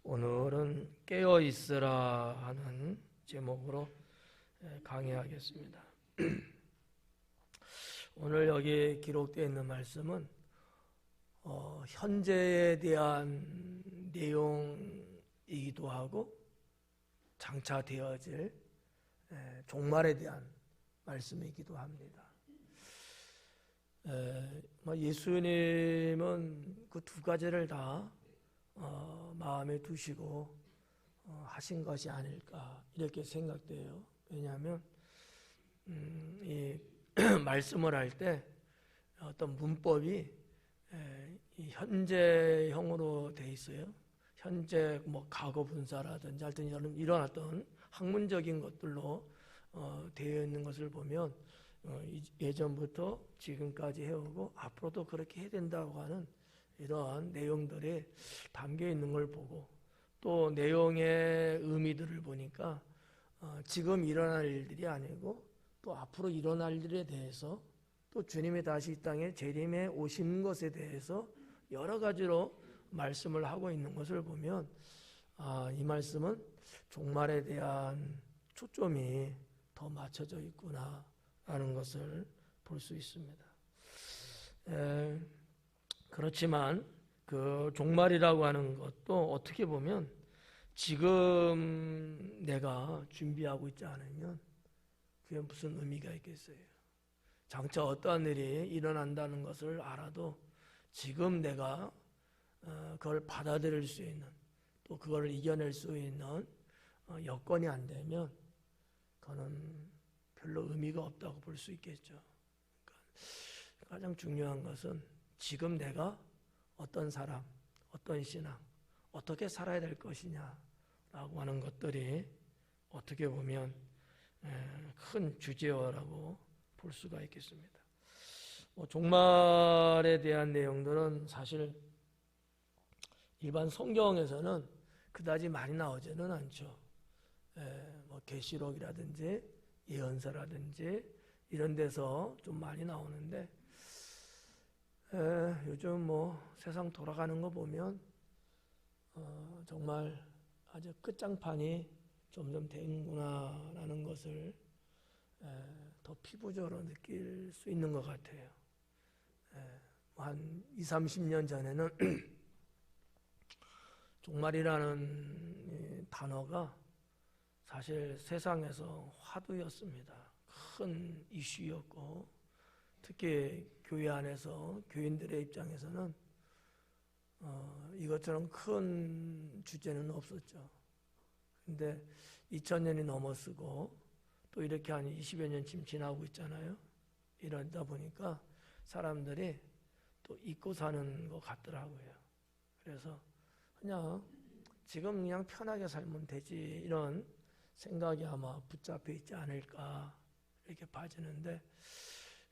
오늘은 깨어 있으라 하는 제목으로 강의하겠습니다. 오늘 여기 기록되어 있는 말씀은 현재에 대한 내용이기도 하고 장차 되어질 종말에 대한 말씀이기도 합니다. 예수님은 그 두 가지를 다 마음에 두시고 하신 것이 아닐까 이렇게 생각돼요. 왜냐하면 이 말씀을 할 때 어떤 문법이 현재형으로 돼 있어요. 현재 과거 분사라든지 하여튼 이런 어떤 학문적인 것들로 되어 있는 것을 보면 예전부터 지금까지 해오고 앞으로도 그렇게 해야 된다고 하는 이러한 내용들이 담겨 있는 걸 보고 또 내용의 의미들을 보니까 지금 일어날 일들이 아니고 또 앞으로 일어날 일에 대해서 또 주님이 다시 이 땅에 재림에 오신 것에 대해서 여러 가지로 말씀을 하고 있는 것을 보면 이 말씀은 종말에 대한 초점이 더 맞춰져 있구나 라는 것을 볼 수 있습니다. 그렇지만 그 종말이라고 하는 것도 어떻게 보면 지금 내가 준비하고 있지 않으면 그게 무슨 의미가 있겠어요. 장차 어떠한 일이 일어난다는 것을 알아도 지금 내가 그걸 받아들일 수 있는 또 그걸 이겨낼 수 있는 여건이 안 되면 그거는 별로 의미가 없다고 볼 수 있겠죠. 그러니까 가장 중요한 것은 지금 내가 어떤 사람, 어떤 신앙, 어떻게 살아야 될 것이냐라고 하는 것들이 어떻게 보면 큰 주제어라고 볼 수가 있겠습니다. 종말에 대한 내용들은 사실 일반 성경에서는 그다지 많이 나오지는 않죠. 계시록이라든지 예언서라든지 이런 데서 좀 많이 나오는데 요즘 세상 돌아가는 거 보면 정말 아주 끝장판이 점점 되는구나라는 것을 더 피부적으로 느낄 수 있는 것 같아요. 한 20-30년 전에는 종말이라는 단어가 사실 세상에서 화두였습니다. 큰 이슈였고 특히 교회 안에서 교인들의 입장에서는 이것처럼 큰 주제는 없었죠. 근데 2000년이 넘어서고 또 이렇게 한 20여 년쯤 지나고 있잖아요. 이러다 보니까 사람들이 또 잊고 사는 것 같더라고요. 그래서 지금 그냥 편하게 살면 되지 이런 생각이 아마 붙잡혀 있지 않을까 이렇게 봐지는데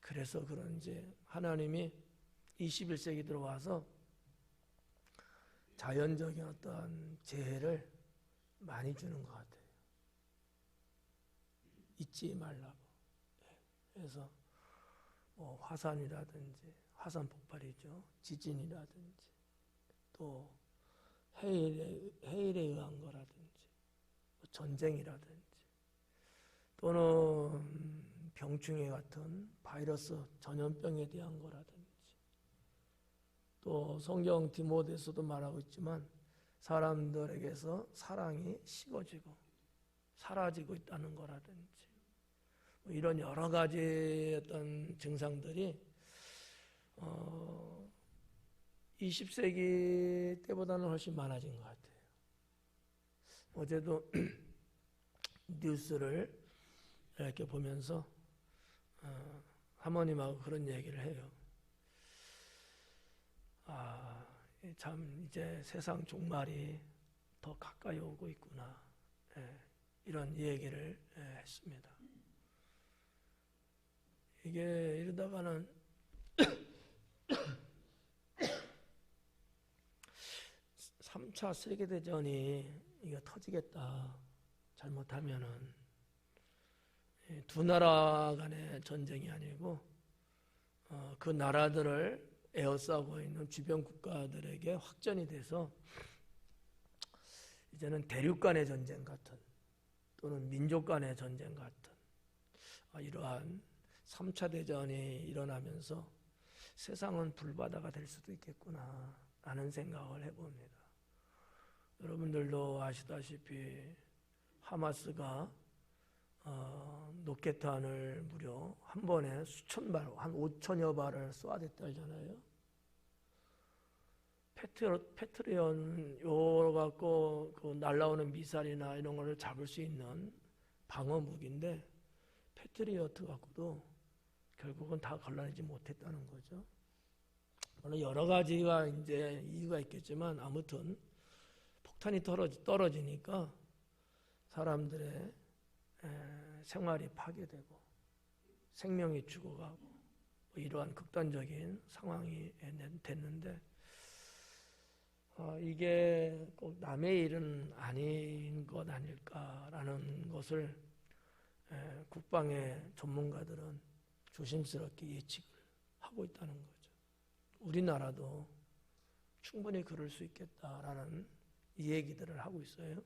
그래서 그런지 하나님이 21세기 들어와서 자연적인 어떤 재해를 많이 주는 것 같아요. 잊지 말라고. 그래서 화산이라든지 화산 폭발이죠. 지진이라든지 또 해일에 의한 거라든지 전쟁이라든지 또는 병충해 같은 바이러스 전염병에 대한 거라든지 또 성경 디모데서도 말하고 있지만 사람들에게서 사랑이 식어지고 사라지고 있다는 거라든지 이런 여러 가지 어떤 증상들이 20세기 때보다는 훨씬 많아진 것 같아요. 어제도 뉴스를 이렇게 보면서 사모님하고 그런 얘기를 해요. 참 이제 세상 종말이 더 가까이 오고 있구나. 이런 얘기를 했습니다. 이게 이러다가는 3차 세계대전이 이거 터지겠다. 잘못하면은 두 나라 간의 전쟁이 아니고 그 나라들을 에워싸고 있는 주변 국가들에게 확전이 돼서 이제는 대륙 간의 전쟁 같은 또는 민족 간의 전쟁 같은 이러한 3차 대전이 일어나면서 세상은 불바다가 될 수도 있겠구나 라는 생각을 해봅니다. 여러분들도 아시다시피 하마스가 로켓탄을 무려 한 번에 수천 발, 한 5천여 발을 쏘아댔다잖아요. 패트리언 요 갖고 그 날라오는 미사일이나 이런 거를 잡을 수 있는 방어 무기인데 패트리어트 갖고도 결국은 다 걸러내지 못했다는 거죠. 물론 여러 가지가 이제 이유가 있겠지만 아무튼 폭탄이 떨어지니까 사람들의 생활이 파괴되고 생명이 죽어가고 이러한 극단적인 상황이 됐는데 이게 꼭 남의 일은 아닌 것 아닐까라는 것을 국방의 전문가들은 조심스럽게 예측을 하고 있다는 거죠. 우리나라도 충분히 그럴 수 있겠다라는 이 얘기들을 하고 있어요.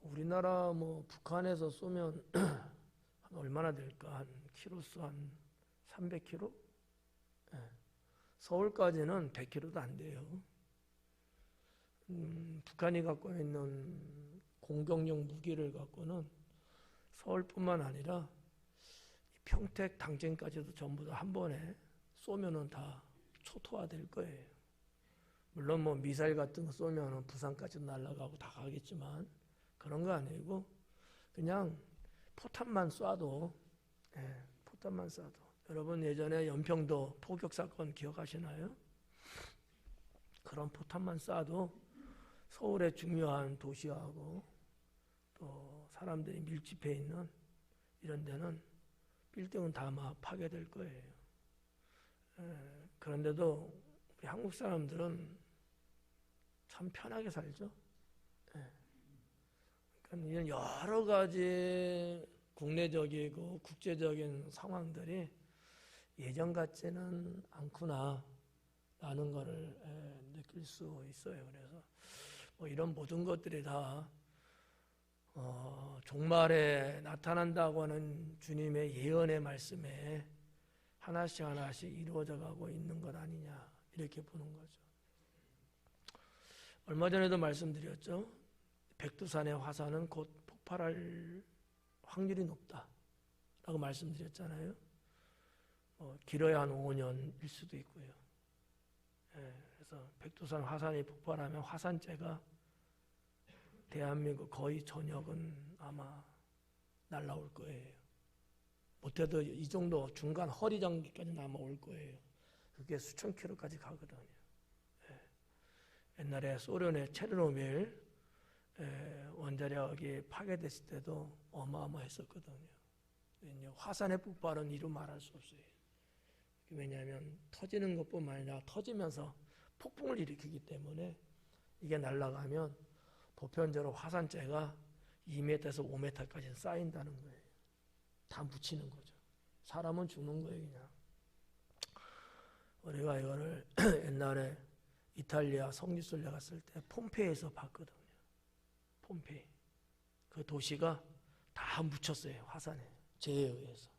우리나라 북한에서 쏘면 한 얼마나 될까? 한 키로수 한 300km? 서울까지는 100km도 안 돼요. 북한이 갖고 있는 공격용 무기를 갖고는 서울뿐만 아니라 평택, 당진까지도 전부 다 한 번에 쏘면은 다 초토화될 거예요. 물론 미사일 같은 거 쏘면은 부산까지도 날아가고 다 가겠지만 그런 거 아니고 그냥 포탄만 쏴도 포탄만 쏴도 여러분 예전에 연평도 포격 사건 기억하시나요? 그런 포탄만 쏴도 서울의 중요한 도시하고 또 사람들이 밀집해 있는 이런 데는 빌딩은 다 막 파괴될 거예요. 그런데도 우리 한국 사람들은 참 편하게 살죠. 그러니까 이런 여러 가지 국내적이고 국제적인 상황들이 예전 같지는 않구나 라는 것을 느낄 수 있어요. 그래서 이런 모든 것들이 다 종말에 나타난다고 하는 주님의 예언의 말씀에 하나씩 하나씩 이루어져 가고 있는 것 아니냐 이렇게 보는 거죠. 얼마 전에도 말씀드렸죠. 백두산의 화산은 곧 폭발할 확률이 높다라고 말씀드렸잖아요. 길어야 한 5년일 수도 있고요. 그래서 백두산 화산이 폭발하면 화산재가 대한민국 거의 전역은 아마 날라올 거예요. 못해도 이 정도 중간 허리 장기까지는 아마 올 거예요. 그게 수천 킬로까지 가거든요. 옛날에 소련의 체르노빌 원자력이 파괴됐을 때도 어마어마했었거든요. 화산의 폭발은 이루 말할 수 없어요. 왜냐하면 터지는 것뿐만 아니라 터지면서 폭풍을 일으키기 때문에 이게 날아가면 보편적으로 화산재가 2m에서 5m까지 쌓인다는 거예요. 다 묻히는 거죠. 사람은 죽는 거예요, 그냥. 우리가 이거를 옛날에 이탈리아 성지순례 갔을 때 폼페이에서 봤거든요. 폼페이. 그 도시가 다 묻혔어요, 화산에. 재해에 의해서.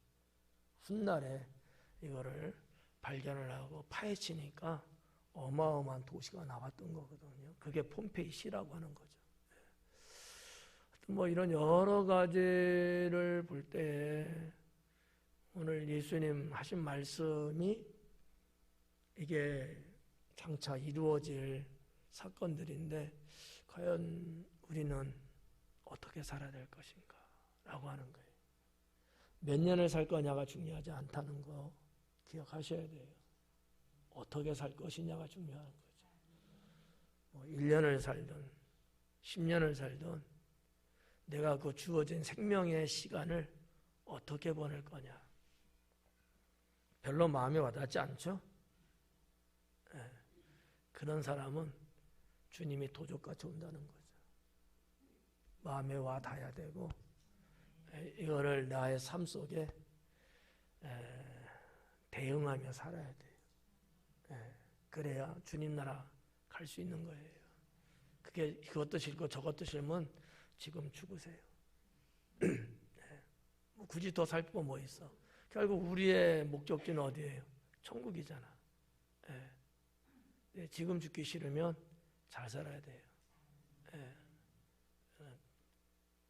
훗날에 이거를 발견을 하고 파헤치니까 어마어마한 도시가 나왔던 거거든요. 그게 폼페이시라고 하는 거죠. 이런 여러 가지를 볼 때 오늘 예수님 하신 말씀이 이게 장차 이루어질 사건들인데 과연 우리는 어떻게 살아야 될 것인가 라고 하는 거예요. 몇 년을 살 거냐가 중요하지 않다는 거 기억하셔야 돼요. 어떻게 살 것이냐가 중요한 거죠. 1년을 살든 10년을 살든 내가 그 주어진 생명의 시간을 어떻게 보낼 거냐. 별로 마음에 와닿지 않죠? 그런 사람은 주님이 도적같이 온다는 거죠. 마음에 와닿아야 되고 이거를 나의 삶 속에 대응하며 살아야 돼요. 그래야 주님 나라 갈 수 있는 거예요. 그것도 싫고 저것도 싫으면 지금 죽으세요. 뭐 굳이 더 살 필요 뭐 있어? 결국 우리의 목적지는 어디예요? 천국이잖아. 지금 죽기 싫으면 잘 살아야 돼요.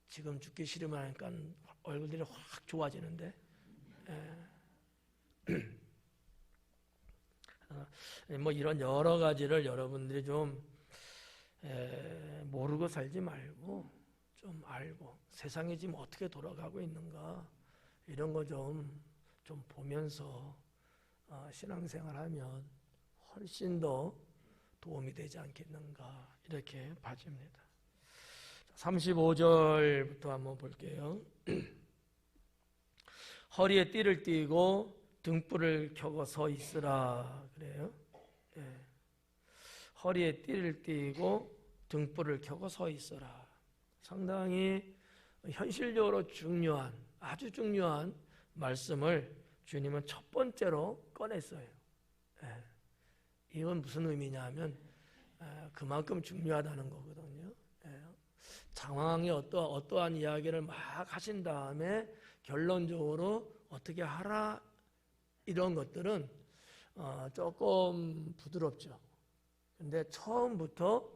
지금 죽기 싫으면 하니까 얼굴들이 확 좋아지는데. 뭐 이런 여러 가지를 여러분들이 좀 모르고 살지 말고 좀 알고 세상이 지금 어떻게 돌아가고 있는가 이런 거 좀 보면서 신앙생활하면 훨씬 더 도움이 되지 않겠는가 이렇게 봐집니다. 35절부터 한번 볼게요. 허리에 띠를 띠고 등불을 켜고 서 있으라 그래요. 허리에 띠를 띠고 등불을 켜고 서 있어라. 상당히 현실적으로 중요한 아주 중요한 말씀을 주님은 첫 번째로 꺼냈어요. 이건 무슨 의미냐 하면 그만큼 중요하다는 거거든요. 상황이 어떠한 이야기를 막 하신 다음에 결론적으로 어떻게 하라 이런 것들은 조금 부드럽죠. 근데 처음부터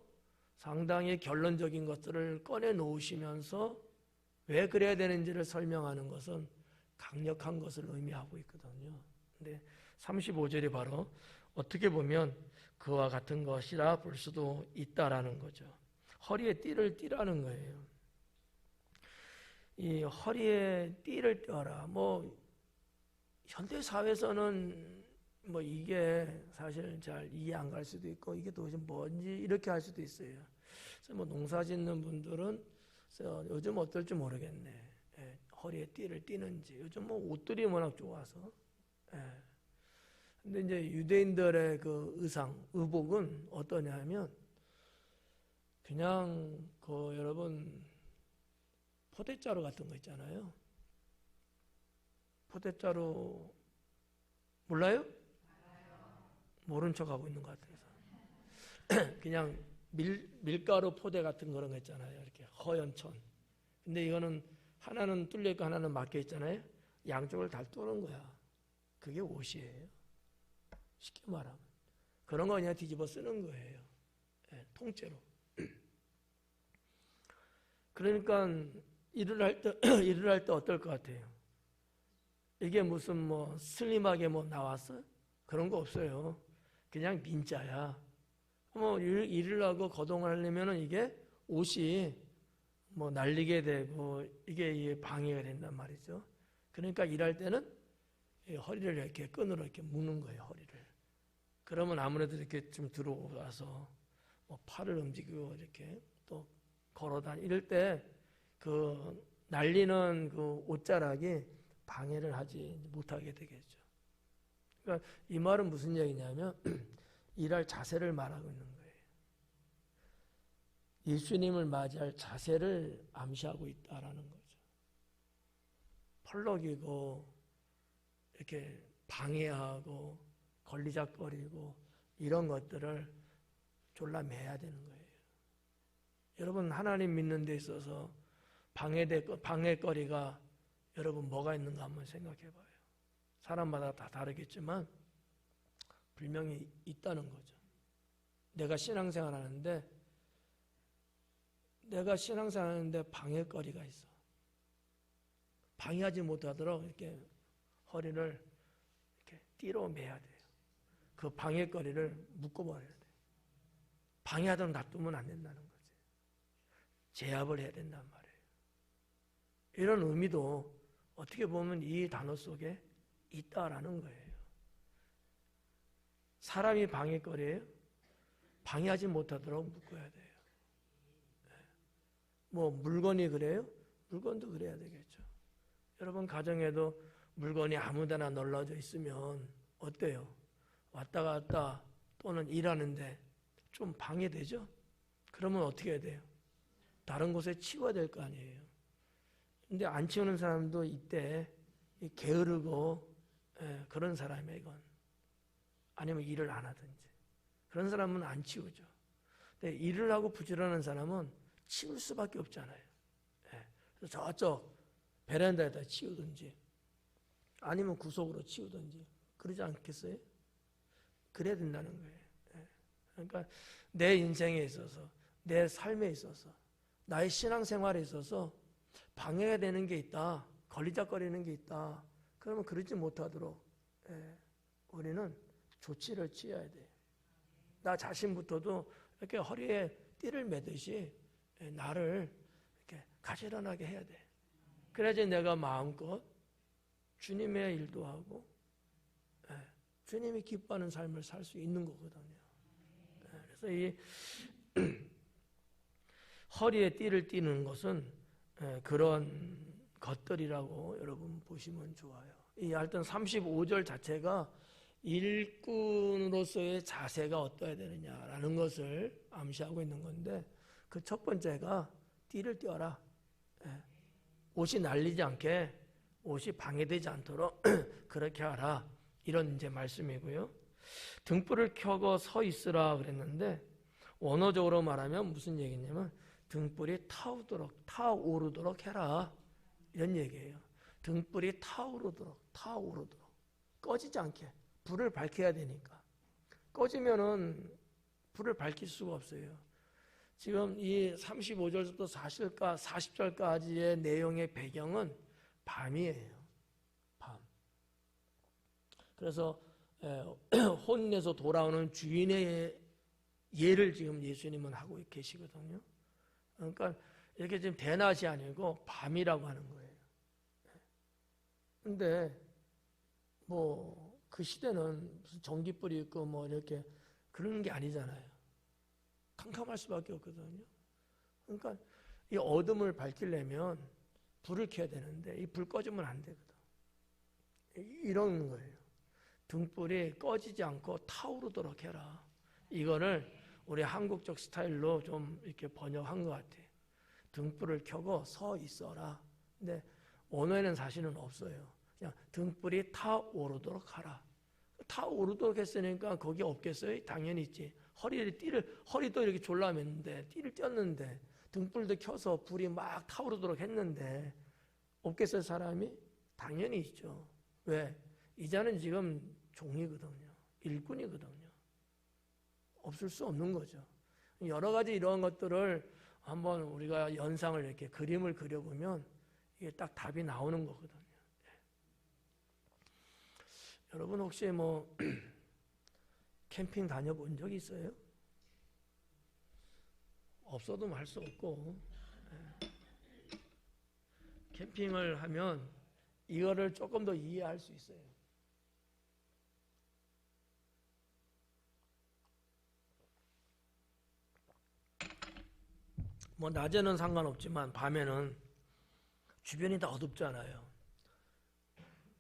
상당히 결론적인 것들을 꺼내 놓으시면서 왜 그래야 되는지를 설명하는 것은 강력한 것을 의미하고 있거든요. 근데 35절이 바로 어떻게 보면 그와 같은 것이라 볼 수도 있다라는 거죠. 허리에 띠를 띠라는 거예요. 이 허리에 띠를 떼어라. 뭐 현대 사회에서는 뭐 이게 사실 잘 이해 안 갈 수도 있고 이게 도대체 뭔지 이렇게 할 수도 있어요. 그래서 뭐 농사 짓는 분들은 요즘 어떨지 모르겠네. 허리에 띠를 띠는지 요즘 뭐 옷들이 워낙 좋아서. 근데 이제 유대인들의 그 의복은 어떠냐면 그냥 그 여러분 포대자루 같은 거 있잖아요. 포대자루 몰라요? 모른 척하고 있는 것 같아서. 그냥 밀가루 포대 같은 그런 거 있잖아요. 이렇게 허연 천. 근데 이거는 하나는 뚫려 있고 하나는 막혀 있잖아요. 양쪽을 다 뚫는 거야. 그게 옷이에요. 쉽게 말하면. 그런 거 그냥 뒤집어 쓰는 거예요. 통째로. 그러니까 일을 할 때 어떨 것 같아요? 이게 무슨 뭐 슬림하게 뭐 나왔어? 그런 거 없어요. 그냥 민자야. 뭐 일을 하고 거동을 하려면은 이게 옷이 뭐 날리게 되고 이게 방해가 된단 말이죠. 그러니까 일할 때는 허리를 이렇게 끈으로 이렇게 묶는 거예요, 허리를. 그러면 아무래도 이렇게 좀 들어와서 뭐 팔을 움직이고 이렇게 또 걸어다니 이럴 때 그 날리는 그 옷자락이 방해를 하지 못하게 되겠죠. 그러니까 이 말은 무슨 얘기냐면 일할 자세를 말하고 있는 거예요. 예수님을 맞이할 자세를 암시하고 있다라는 거죠. 펄럭이고 이렇게 방해하고 걸리작거리고 이런 것들을 졸라매야 되는 거예요. 여러분 하나님 믿는 데 있어서 방해거리가 여러분 뭐가 있는가 한번 생각해 봐요. 사람마다 다 다르겠지만 분명히 있다는 거죠. 내가 신앙생활 하는데 방해거리가 있어. 방해하지 못하도록 이렇게 허리를 이렇게 띠로 매야 돼요. 그 방해거리를 묶어버려야 돼요. 방해하도록 놔두면 안 된다는 거지. 제압을 해야 된단 말이에요. 이런 의미도 어떻게 보면 이 단어 속에 있다라는 거예요. 사람이 방해거리예요? 방해하지 못하도록 묶어야 돼요. 뭐 물건이 그래요? 물건도 그래야 되겠죠. 여러분 가정에도 물건이 아무데나 널려져 있으면 어때요? 왔다 갔다 또는 일하는데 좀 방해되죠? 그러면 어떻게 해야 돼요? 다른 곳에 치워야 될 거 아니에요. 근데 안 치우는 사람도 이때 게으르고 그런 사람이에요, 이건. 아니면 일을 안 하든지. 그런 사람은 안 치우죠. 근데 일을 하고 부지런한 사람은 치울 수밖에 없잖아요. 예. 그래서 저쪽 베란다에다 치우든지 아니면 구석으로 치우든지 그러지 않겠어요? 그래야 된다는 거예요. 예. 그러니까 내 인생에 있어서, 내 삶에 있어서, 나의 신앙생활에 있어서 방해가 되는 게 있다, 걸리적거리는 게 있다, 그러면 그러지 못하도록 우리는 조치를 취해야 돼요. 나 자신부터도 이렇게 허리에 띠를 매듯이 나를 이렇게 가지런하게 해야 돼. 그래야지 내가 마음껏 주님의 일도 하고 주님이 기뻐하는 삶을 살 수 있는 거거든요. 그래서 이 허리에 띠를 띠는 것은 그런 것들이라고 여러분 보시면 좋아요. 이 하여튼 35절 자체가 일꾼으로서의 자세가 어떠해야 되느냐라는 것을 암시하고 있는 건데 그 첫 번째가 띠를 띄어라. 옷이 날리지 않게, 옷이 방해되지 않도록 그렇게 하라. 이런 이제 말씀이고요. 등불을 켜고 서 있으라 그랬는데 원어적으로 말하면 무슨 얘기냐면 등불이 타오르도록 해라. 이런 얘기예요. 등불이 타오르도록 꺼지지 않게 불을 밝혀야 되니까. 꺼지면은 불을 밝힐 수가 없어요. 지금 이 35절부터 40절까지의 내용의 배경은 밤이에요. 밤. 그래서 혼내서 돌아오는 주인의 예를 지금 예수님은 하고 계시거든요. 그러니까 이렇게 지금 대낮이 아니고 밤이라고 하는 거예요. 근데 뭐 그 시대는 무슨 전기불이 있고 뭐 이렇게 그런 게 아니잖아요. 캄캄할 수밖에 없거든요. 그러니까 이 어둠을 밝히려면 불을 켜야 되는데 이 불 꺼지면 안 되거든. 이런 거예요. 등불이 꺼지지 않고 타오르도록 해라. 이거를 우리 한국적 스타일로 좀 이렇게 번역한 것 같아요. 등불을 켜고 서 있어라. 근데 원어에는 사실은 없어요. 그냥 등불이 타오르도록 하라. 타오르도록 했으니까 거기 없겠어요? 당연히 있지. 허리도 이렇게 졸라맸는데, 띠를 띄었는데, 등불도 켜서 불이 막 타오르도록 했는데, 없겠어요, 사람이? 당연히 있죠. 왜? 이자는 지금 종이거든요. 일꾼이거든요. 없을 수 없는 거죠. 여러 가지 이런 것들을 한번 우리가 연상을 이렇게 그림을 그려보면 이게 딱 답이 나오는 거거든요. 여러분 혹시 뭐 캠핑 다녀본 적 있어요? 없어도 할 수 없고 캠핑을 하면 이거를 조금 더 이해할 수 있어요. 뭐 낮에는 상관없지만 밤에는 주변이 다 어둡잖아요.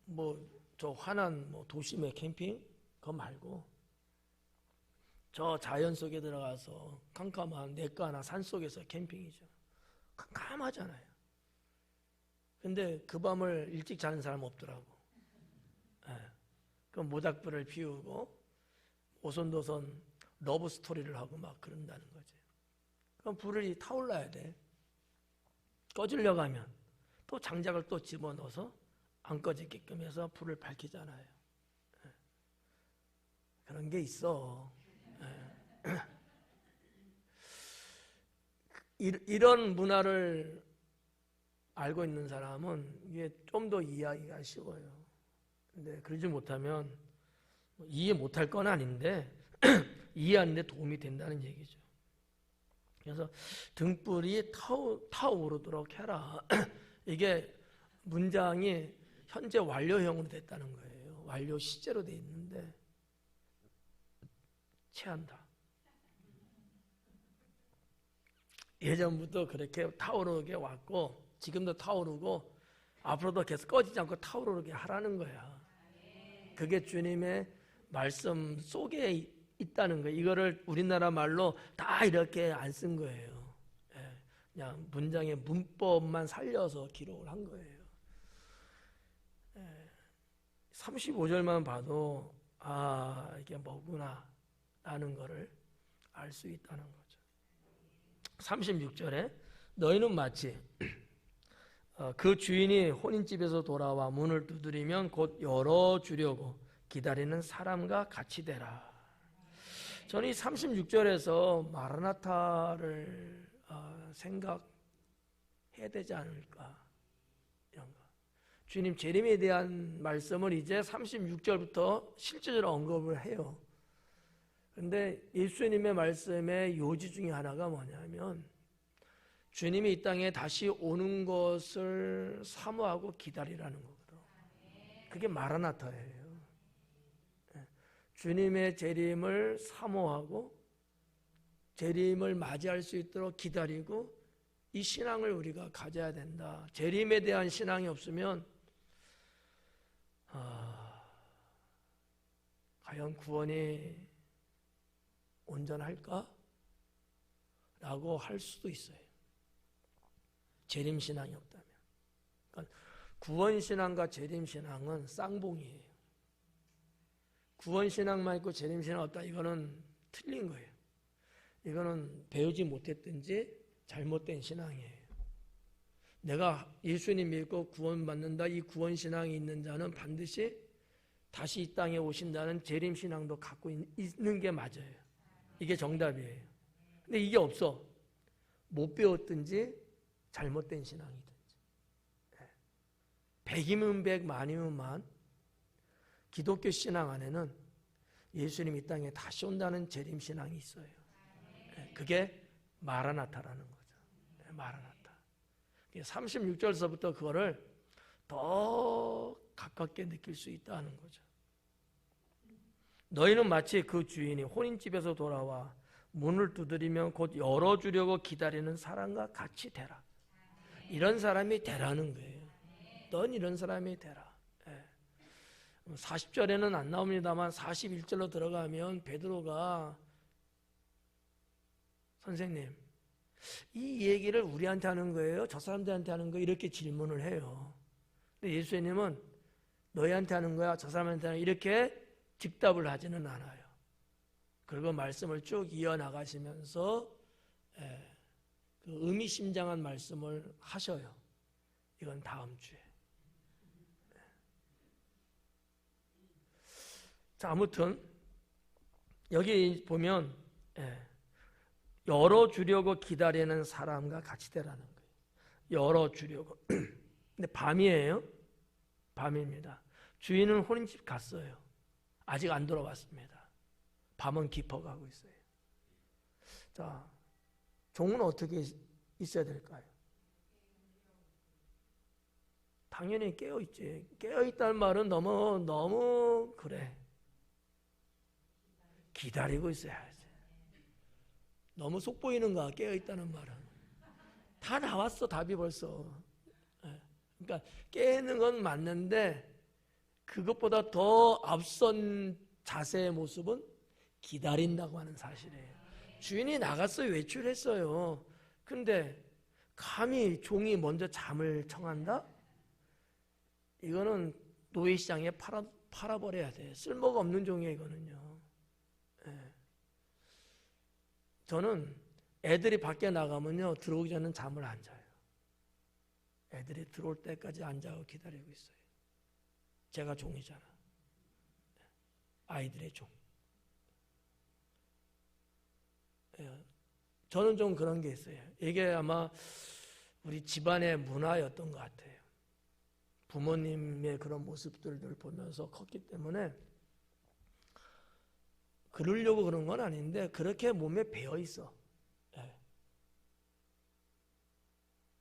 뭐 저 환한 뭐 도심의 캠핑 그거 말고 저 자연 속에 들어가서 캄캄한 냇가나 산 속에서 캠핑이죠. 캄캄하잖아요. 근데 그 밤을 일찍 자는 사람 없더라고. 그 모닥불을 피우고 오손도손 러브 스토리를 하고 막 그런다는 거지. 그럼 불이 타올라야 돼. 꺼지려고 하면 또 장작을 또 집어넣어서 안 꺼지게끔 해서 불을 밝히잖아요. 그런 게 있어. 이런 문화를 알고 있는 사람은 이게 좀 더 이해하기가 쉬워요. 근데 그러지 못하면 이해 못할 건 아닌데 이해하는 데 도움이 된다는 얘기죠. 그래서 등불이 타오르도록 해라. 이게 문장이 현재 완료형으로 됐다는 거예요. 완료 시제로 돼 있는데 체한다. 예전부터 그렇게 타오르게 왔고 지금도 타오르고 앞으로도 계속 꺼지지 않고 타오르게 하라는 거야. 그게 주님의 말씀 속에 있다는 거예요. 이거를 우리나라 말로 다 이렇게 안 쓴 거예요. 그냥 문장의 문법만 살려서 기록을 한 거예요. 35절만 봐도 이게 뭐구나 라는 거를 알 수 있다는 거죠. 36절에 너희는 마치 그 주인이 혼인집에서 돌아와 문을 두드리면 곧 열어주려고 기다리는 사람과 같이 되라. 저는 이 36절에서 마라나타를 생각해야 되지 않을까, 이런 거. 주님 재림에 대한 말씀을 이제 36절부터 실제적으로 언급을 해요. 그런데 예수님의 말씀의 요지 중에 하나가 뭐냐면 주님이 이 땅에 다시 오는 것을 사모하고 기다리라는 거거든. 그게 마라나타예요. 주님의 재림을 사모하고 재림을 맞이할 수 있도록 기다리고 이 신앙을 우리가 가져야 된다. 재림에 대한 신앙이 없으면 과연 구원이 온전할까? 라고 할 수도 있어요. 재림신앙이 없다면. 그러니까 구원신앙과 재림신앙은 쌍봉이에요. 구원신앙만 있고 재림신앙 없다, 이거는 틀린 거예요. 이거는 배우지 못했든지 잘못된 신앙이에요. 내가 예수님 믿고 구원받는다, 이 구원신앙이 있는 자는 반드시 다시 이 땅에 오신다는 재림신앙도 갖고 있는 게 맞아요. 이게 정답이에요. 근데 이게 없어. 못 배웠든지 잘못된 신앙이든지. 100이면 100, 만이면 만. 기독교 신앙 안에는 예수님 이 땅에 다시 온다는 재림신앙이 있어요. 그게 마라나타라는 거죠. 마라나타. 36절서부터 그거를 더 가깝게 느낄 수 있다는 거죠. 너희는 마치 그 주인이 혼인집에서 돌아와 문을 두드리면 곧 열어주려고 기다리는 사람과 같이 되라. 이런 사람이 되라는 거예요. 넌 이런 사람이 되라. 40절에는 안 나옵니다만 41절로 들어가면 베드로가 선생님, 이 얘기를 우리한테 하는 거예요? 저 사람들한테 하는 거예요? 이렇게 질문을 해요. 근데 예수님은 너희한테 하는 거야? 저 사람한테 하는 거야? 이렇게 즉답을 하지는 않아요. 그리고 말씀을 쭉 이어나가시면서 그 의미심장한 말씀을 하셔요. 이건 다음 주에. 자, 아무튼 여기 보면 열어주려고 기다리는 사람과 같이 되라는 거예요. 열어주려고. 근데 밤이에요. 밤입니다. 주인은 혼인집 갔어요. 아직 안 돌아왔습니다. 밤은 깊어가고 있어요. 자, 종은 어떻게 있어야 될까요? 당연히 깨어있지. 깨어있다는 말은 너무 그래. 기다리고 있어야지. 너무 속 보이는가, 깨어있다는 말은. 다 나왔어, 답이 벌써. 그러니까 깨는 건 맞는데 그것보다 더 앞선 자세의 모습은 기다린다고 하는 사실이에요. 주인이 나갔어요. 외출했어요. 근데 감히 종이 먼저 잠을 청한다? 이거는 노예시장에 팔아버려야 돼. 쓸모가 없는 종이에요, 이거는요. 저는 애들이 밖에 나가면요, 들어오기 전에는 잠을 안 자요. 애들이 들어올 때까지 앉아서 기다리고 있어요. 제가 종이잖아. 아이들의 종. 저는 좀 그런 게 있어요. 이게 아마 우리 집안의 문화였던 것 같아요. 부모님의 그런 모습들을 보면서 컸기 때문에 그러려고 그런 건 아닌데 그렇게 몸에 배어 있어.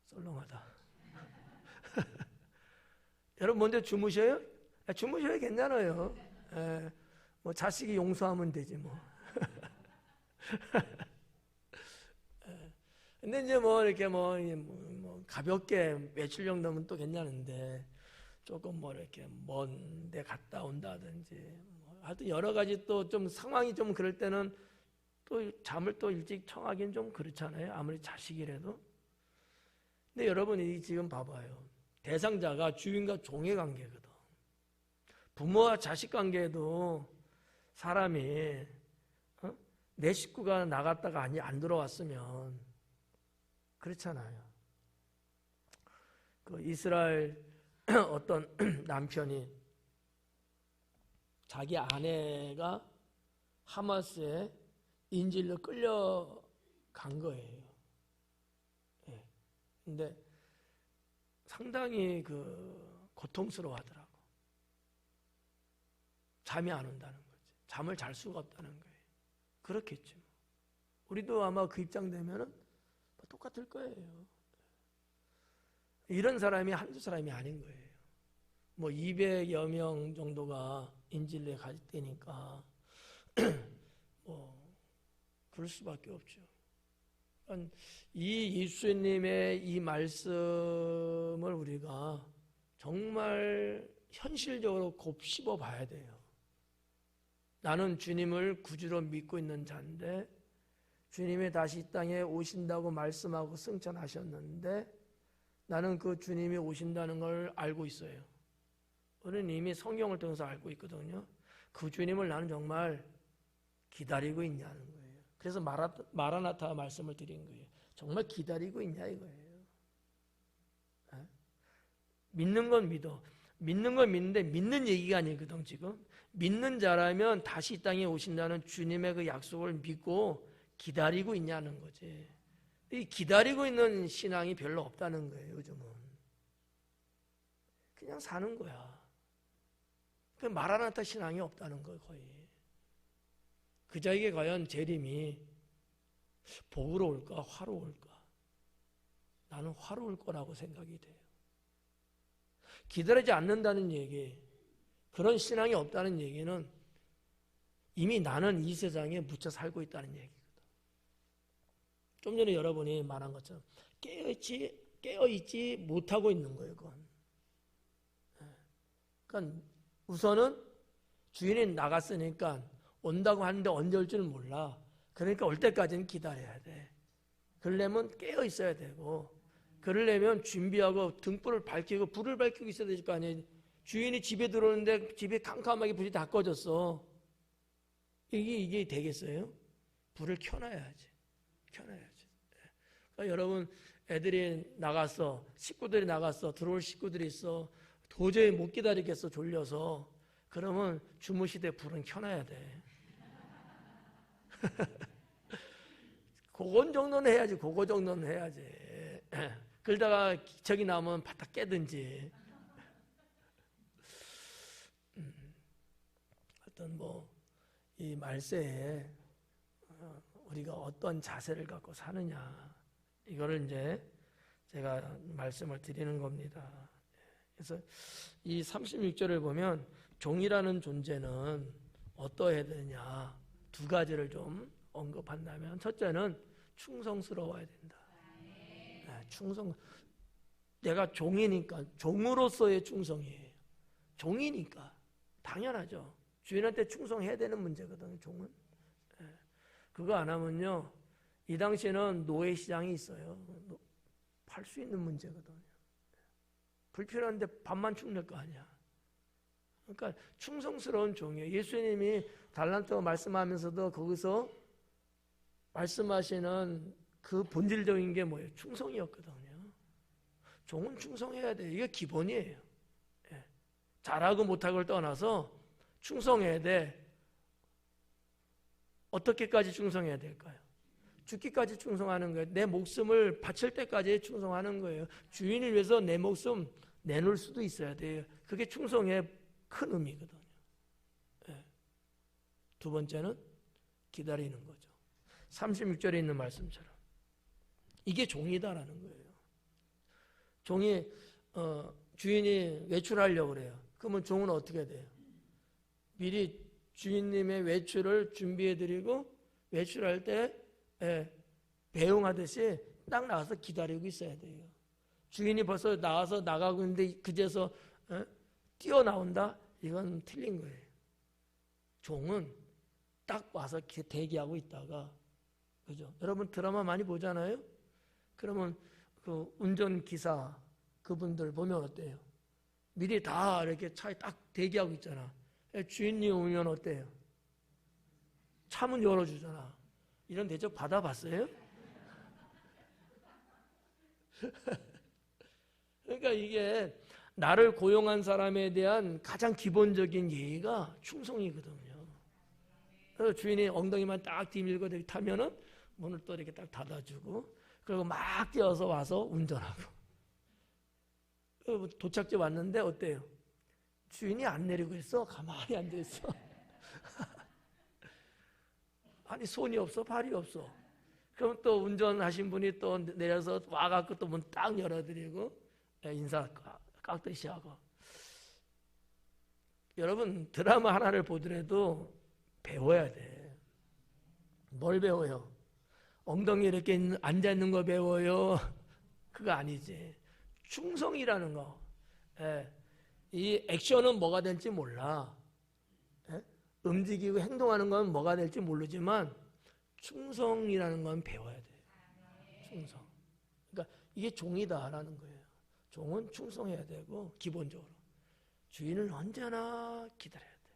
썰렁하다. 여러분 먼저 주무셔요? 주무셔야 괜찮아요. 뭐 자식이 용서하면 되지 뭐. 근데 이제 뭐 이렇게 뭐 가볍게 며칠 정도면 또 괜찮은데 조금 뭐 이렇게 먼 데 갔다 온다든지 뭐 하여튼 여러 가지 또 좀 상황이 좀 그럴 때는 또 잠을 또 일찍 청하기는 좀 그렇잖아요. 아무리 자식이라도. 근데 여러분이 지금 봐봐요. 대상자가 주인과 종의 관계거든. 부모와 자식 관계에도 사람이 내 식구가 나갔다가 안 들어왔으면 그렇잖아요. 그 이스라엘 어떤 남편이 자기 아내가 하마스에 인질로 끌려간 거예요. 예. 근데 상당히 고통스러워하더라고. 잠이 안 온다는 거지. 잠을 잘 수가 없다는 거예요. 그렇겠죠. 우리도 아마 그 입장 되면은 똑같을 거예요. 이런 사람이 한두 사람이 아닌 거예요. 뭐 200여 명 정도가 인질에 갈 때니까 뭐 그럴 수밖에 없죠. 이 예수님의 이 말씀을 우리가 정말 현실적으로 곱씹어 봐야 돼요. 나는 주님을 구주로 믿고 있는 자인데 주님이 다시 이 땅에 오신다고 말씀하고 승천하셨는데 나는 그 주님이 오신다는 걸 알고 있어요. 우리는 이미 성경을 통해서 알고 있거든요. 그 주님을 나는 정말 기다리고 있냐는 거예요. 그래서 마라나타 말씀을 드린 거예요. 정말 기다리고 있냐 이거예요. 믿는 건 믿어. 믿는 건 믿는데 믿는 얘기가 아니거든 지금. 믿는 자라면 다시 이 땅에 오신다는 주님의 그 약속을 믿고 기다리고 있냐는 거지. 이 기다리고 있는 신앙이 별로 없다는 거예요 요즘은. 그냥 사는 거야. 그 마라나타 신앙이 없다는 거예요 거의. 그 자에게 과연 재림이 복으로 올까 화로 올까? 나는 화로 올 거라고 생각이 돼요. 기다리지 않는다는 얘기, 그런 신앙이 없다는 얘기는 이미 나는 이 세상에 묻혀 살고 있다는 얘기거든. 좀 전에 여러분이 말한 것처럼 깨어있지 못하고 있는 거예요 그건. 그러니까 우선은 주인이 나갔으니까 온다고 하는데 언제 올 줄 몰라. 그러니까 올 때까지는 기다려야 돼. 그러려면 깨어 있어야 되고, 그러려면 준비하고 등불을 밝히고 불을 밝히고 있어야 될 거 아니에요. 주인이 집에 들어오는데 집에 캄캄하게 불이 다 꺼졌어. 이게 되겠어요? 불을 켜놔야지. 그러니까 여러분 애들이 나갔어, 식구들이 나갔어, 들어올 식구들이 있어. 도저히 못 기다리겠어 졸려서. 그러면 주무시되 불은 켜놔야 돼. 그건 정도는 해야지. 그거 정도는 해야지. 그러다가 기척이 나면 바닥 깨든지. 어떤 이 말세에 우리가 어떤 자세를 갖고 사느냐, 이거를 이제 제가 말씀을 드리는 겁니다. 그래서 이 36절을 보면 종이라는 존재는 어떠해야 되냐, 두 가지를 좀 언급한다면, 첫째는 충성스러워야 된다. 충성. 내가 종이니까, 종으로서의 충성이에요. 종이니까 당연하죠. 주인한테 충성해야 되는 문제거든요. 종은. 그거 안 하면요, 이 당시에는 노예 시장이 있어요. 팔 수 있는 문제거든요. 불필요한데 밥만 축낼 거 아니야. 그러니까 충성스러운 종이에요. 예수님이 달란트와 말씀하면서도 거기서 말씀하시는 그 본질적인 게 뭐예요? 충성이었거든요. 종은 충성해야 돼요. 이게 기본이에요. 잘하고 못하고를 떠나서 충성해야 돼. 어떻게까지 충성해야 될까요? 죽기까지 충성하는 거예요. 내 목숨을 바칠 때까지 충성하는 거예요. 주인을 위해서 내 목숨 내놓을 수도 있어야 돼요. 그게 충성의 큰 의미거든요. 두 번째는 기다리는 거죠. 36절에 있는 말씀처럼 이게 종이다라는 거예요. 종이 주인이 외출하려고 그래요. 그러면 종은 어떻게 돼요? 미리 주인님의 외출을 준비해드리고 외출할 때 배웅하듯이 딱 나가서 기다리고 있어야 돼요. 주인이 벌써 나가고 있는데 그제서 뛰어나온다? 이건 틀린 거예요. 종은 딱 와서 대기하고 있다가, 그죠? 여러분 드라마 많이 보잖아요? 그러면 그 운전기사 그분들 보면 어때요? 미리 다 이렇게 차에 딱 대기하고 있잖아. 주인이 오면 어때요? 차문 열어주잖아. 이런 대접 받아봤어요? 그러니까 이게 나를 고용한 사람에 대한 가장 기본적인 예의가 충성이거든요. 그래서 주인이 엉덩이만 딱 뒤밀고 이렇게 타면은 문을 또 이렇게 딱 닫아주고, 그리고 막 뛰어서 와서 운전하고. 도착지 왔는데 어때요? 주인이 안 내리고 있어. 가만히 앉아 있어. 아니 손이 없어, 발이 없어. 그럼 또 운전하신 분이 또 내려서 와갖고 또 문 딱 열어드리고 인사 깍듯이 하고. 여러분 드라마 하나를 보더라도 배워야 돼. 뭘 배워요? 엉덩이 이렇게 앉아있는 거 배워요? 그거 아니지. 충성이라는 거. 이 액션은 뭐가 될지 몰라. 움직이고 행동하는 건 뭐가 될지 모르지만 충성이라는 건 배워야 돼. 충성. 그러니까 이게 종이다라는 거예요. 종은 충성해야 되고 기본적으로 주인을 언제나 기다려야 돼.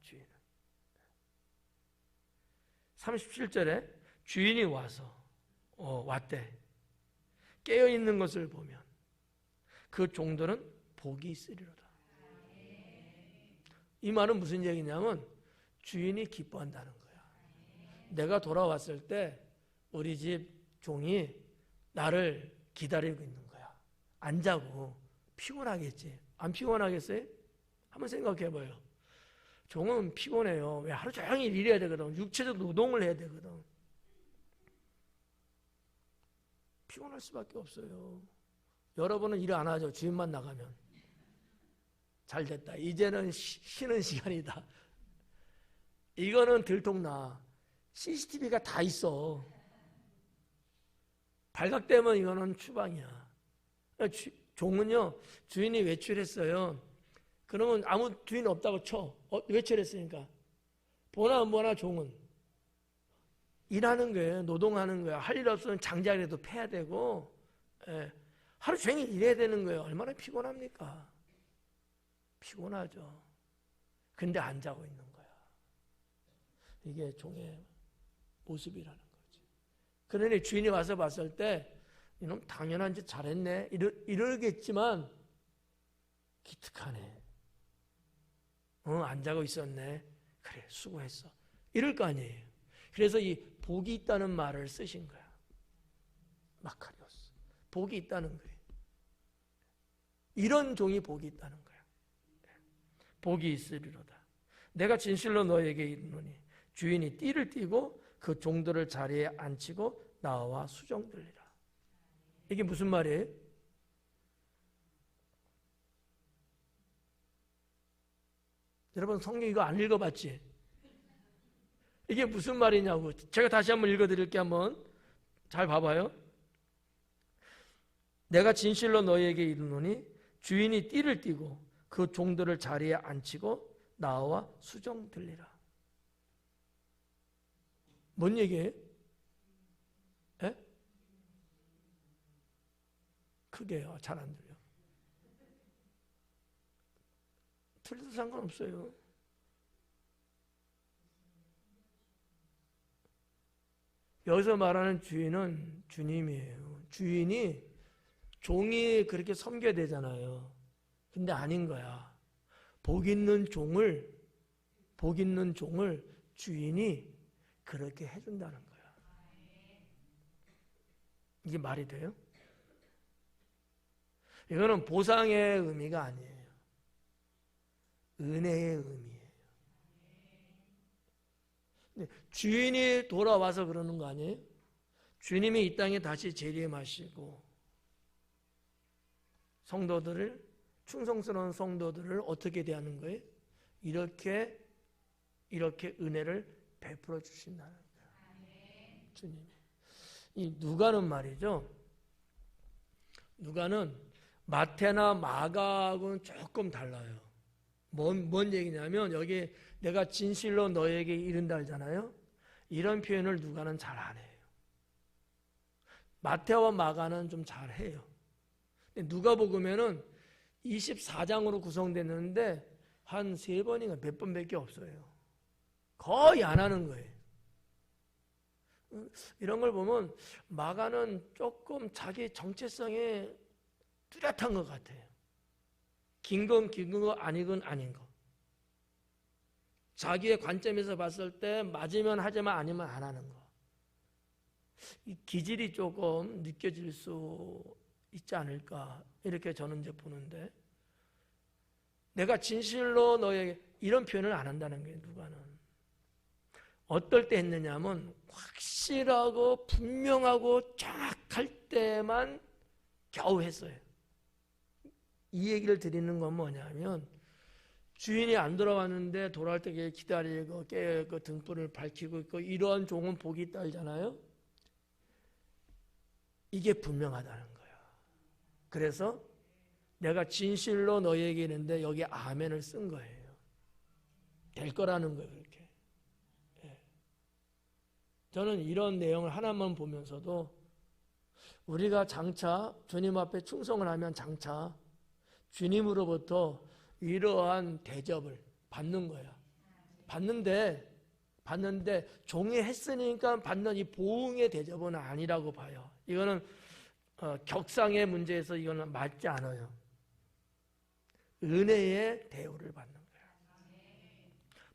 주인을. 37절에 주인이 와서 왔대. 깨어있는 것을 보면 그 종들은 복이 있으리로다. 이 말은 무슨 얘기냐면 주인이 기뻐한다는 거야. 내가 돌아왔을 때 우리 집 종이 나를 기다리고 있는 거야. 안 자고. 피곤하겠지. 안 피곤하겠어요? 한번 생각해봐요. 종은 피곤해요. 왜? 하루 종일 일해야 되거든. 육체적 노동을 해야 되거든. 피곤할 수밖에 없어요. 여러분은 일 안 하죠. 주인만 나가면. 잘 됐다. 이제는 쉬는 시간이다. 이거는 들통나. CCTV가 다 있어. 발각되면 이거는 추방이야. 종은요, 주인이 외출했어요. 그러면 아무 주인 없다고 쳐. 외출했으니까. 보나 안 보나 종은. 일하는 거예요. 노동하는 거야. 할 일 없으면 장작이라도 패야 되고, 하루 종일 일해야 되는 거예요. 얼마나 피곤합니까? 피곤하죠. 근데 안 자고 있는 거야. 이게 종의 모습이라는 거지. 그러니 주인이 와서 봤을 때 이놈 당연한 짓 잘했네 이러겠지만 기특하네. 안 자고 있었네. 그래 수고했어. 이럴 거 아니에요. 그래서 이 복이 있다는 말을 쓰신 거야. 마카리오스. 복이 있다는 거예요. 이런 종이 복이 있다는 거야. 복이 있으리로다. 내가 진실로 너에게 이르노니 주인이 띠를 띠고 그 종들을 자리에 앉히고 나와 수종들리라. 이게 무슨 말이에요? 여러분 성경 이거 안 읽어봤지? 이게 무슨 말이냐고. 제가 다시 한번 읽어드릴게요. 한번 잘 봐봐요. 내가 진실로 너에게 이르노니 주인이 띠를 띠고 그 종들을 자리에 앉히고 나와 수종 들리라. 뭔 얘기예요? 에? 크게요. 잘 안 들려. 틀려도 상관없어요. 여기서 말하는 주인은 주님이에요. 주인이 종이 그렇게 섬겨야 되잖아요. 근데 아닌 거야. 복 있는 종을 주인이 그렇게 해준다는 거야. 이게 말이 돼요? 이거는 보상의 의미가 아니에요. 은혜의 의미예요. 주인이 돌아와서 그러는 거 아니에요? 주님이 이 땅에 다시 재림하시고 성도들을, 충성스러운 성도들을 어떻게 대하는 거예요? 이렇게 은혜를 베풀어 주신다는 거예요. 주님이. 이 누가는 말이죠. 누가는 마태나 마가하고는 조금 달라요. 뭔 얘기냐면 여기 내가 진실로 너에게 이른다 하잖아요. 이런 표현을 누가는 잘 안 해요. 마태와 마가는 좀 잘해요. 누가복음에는 24장으로 구성됐는데 한 3번인가 몇 번밖에 없어요. 거의 안 하는 거예요. 이런 걸 보면 마가는 조금 자기 정체성에 뚜렷한 것 같아요. 긴 건 긴 거, 아닌 건 아닌 거. 자기의 관점에서 봤을 때 맞으면 하지만 아니면 안 하는 거. 이 기질이 조금 느껴질 수 있지 않을까 이렇게 저는 이제 보는데, 내가 진실로 너에게 이런 표현을 안 한다는 게 누가는 어떨 때 했느냐면 확실하고 분명하고 정확할 때만 겨우 했어요. 이 얘기를 드리는 건 뭐냐면, 주인이 안 돌아왔는데 돌아올 때 기다리고 깨고 등불을 밝히고 있고 이러한 종은 복이 있다잖아요. 이게 분명하다는 거예요. 그래서 내가 진실로 너희에게 있는데 여기 아멘을 쓴 거예요. 될 거라는 거예요. 그렇게. 예. 저는 이런 내용을 하나만 보면서도 우리가 장차 주님 앞에 충성을 하면 장차 주님으로부터 이러한 대접을 받는 거야. 받는데 종이 했으니까 받는 이 보응의 대접은 아니라고 봐요. 이거는 격상의 문제에서 이거는 맞지 않아요. 은혜의 대우를 받는 거야.